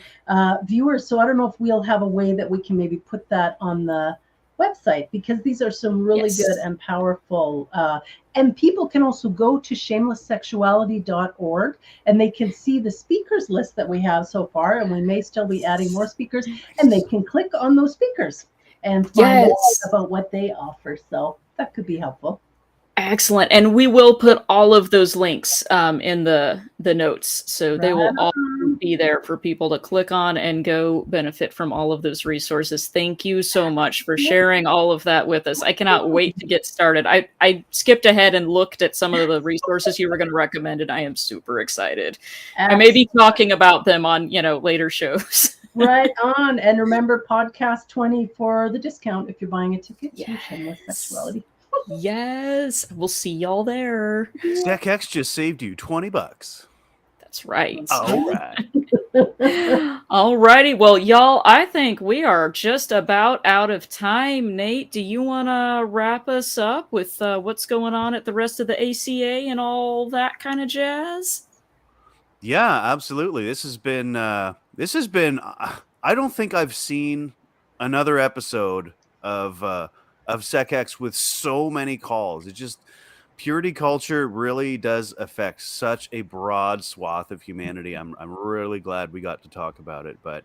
S5: viewers. So I don't know if we'll have a way that we can maybe put that on the website, because these are some really good and powerful and people can also go to shamelesssexuality.org and they can see the speakers list that we have so far, and we may still be adding more speakers, and they can click on those speakers and find out about what they offer. So that could be helpful.
S3: Excellent. And we will put all of those links in the notes. So they will all be there for people to click on and go benefit from all of those resources. Thank you so much for sharing all of that with us. I cannot wait to get started. I skipped ahead and looked at some of the resources you were going to recommend, and I am super excited. I may be talking about them on, later shows.
S5: Right on. And remember, podcast 20 for the discount if you're buying a ticket to Shameless Sexuality.
S3: Yes, we'll see y'all there.
S4: StackX just saved you $20.
S3: That's right.
S4: All right.
S3: All righty. Well, y'all, I think we are just about out of time. Nate, do you want to wrap us up with what's going on at the rest of the ACA and all that kind of jazz?
S4: Yeah, absolutely. This has been I don't think I've seen another episode of SecX with so many calls. It just, purity culture really does affect such a broad swath of humanity. I'm really glad we got to talk about it. But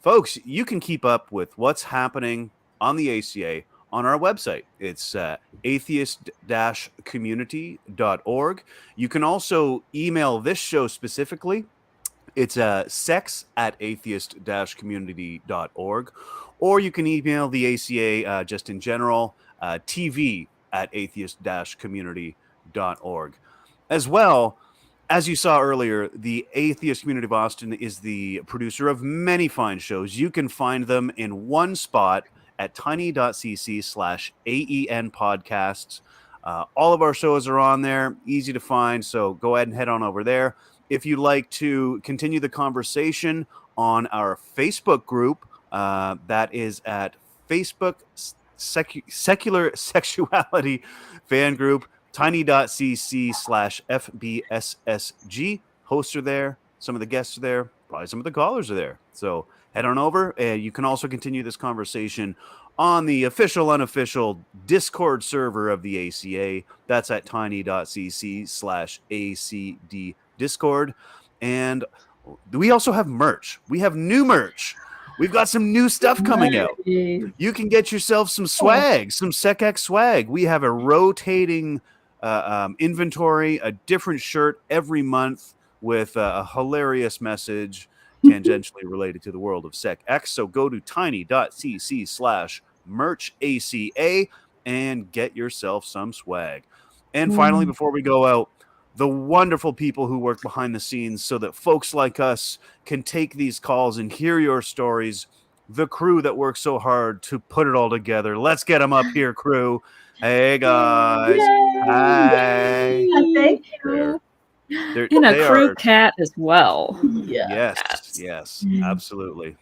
S4: folks, you can keep up with what's happening on the ACA on our website. It's atheist-community.org. You can also email this show specifically. It's sex@atheist-community.org. Or you can email the ACA just in general, TV@atheist-community.org. As well, as you saw earlier, the Atheist Community of Austin is the producer of many fine shows. You can find them in one spot at tiny.cc/AEN podcasts. All of our shows are on there, easy to find. So go ahead and head on over there. If you'd like to continue the conversation on our Facebook group, that is at Facebook Secular Sexuality Fan Group, tiny.cc/FBSSG. Hosts are there. Some of the guests are there. Probably some of the callers are there. So head on over. You can also continue this conversation on the official, unofficial Discord server of the ACA. That's at tiny.cc/ACD Discord. And we also have merch. We have new merch. We've got some new stuff coming out. You can get yourself some swag, some SecX swag. We have a rotating inventory, a different shirt every month with a hilarious message tangentially related to the world of SecX. So go to tiny.cc/merchaca and get yourself some swag. And finally, before we go out, the wonderful people who work behind the scenes so that folks like us can take these calls and hear your stories. The crew that works so hard to put it all together. Let's get them up here, crew. Hey, guys.
S5: Yay!
S4: Hi.
S5: Thank you.
S3: And a crew cat as well.
S4: Yes, absolutely.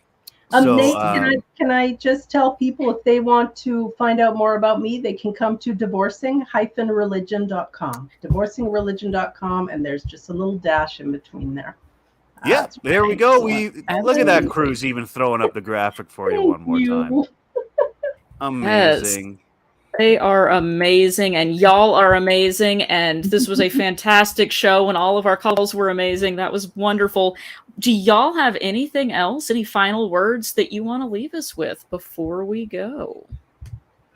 S5: Nate,
S4: So,
S5: can I just tell people if they want to find out more about me, they can come to divorcing-religion.com. Divorcingreligion.com, and there's just a little dash in between there.
S4: yeah, there we go. Look at that crew's even throwing up the graphic for you one more time. Amazing.
S3: Yes. They are amazing, and y'all are amazing, and this was a fantastic show, and all of our calls were amazing. That was wonderful. Do y'all have anything else, any final words that you want to leave us with before we go?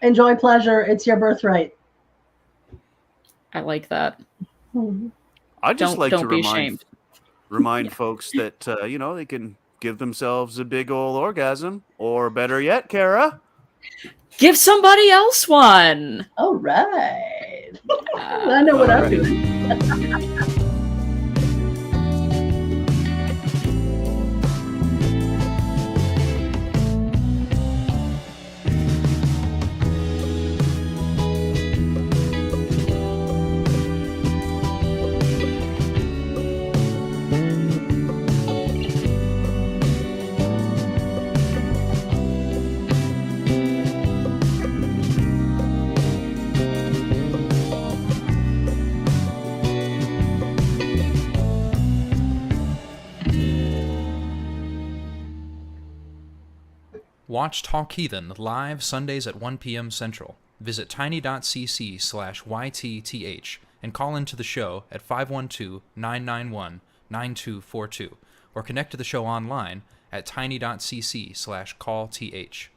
S5: Enjoy pleasure. It's your birthright.
S3: I like that.
S4: I'd just like to
S3: be ashamed.
S4: remind folks that, they can give themselves a big old orgasm, or better yet, Kara,
S3: give somebody else one.
S5: All right. I know what I'm doing.
S20: Watch Talk Heathen live Sundays at 1 p.m. Central. Visit tiny.cc/YTTH and call into the show at 512-991-9242 or connect to the show online at tiny.cc/callth.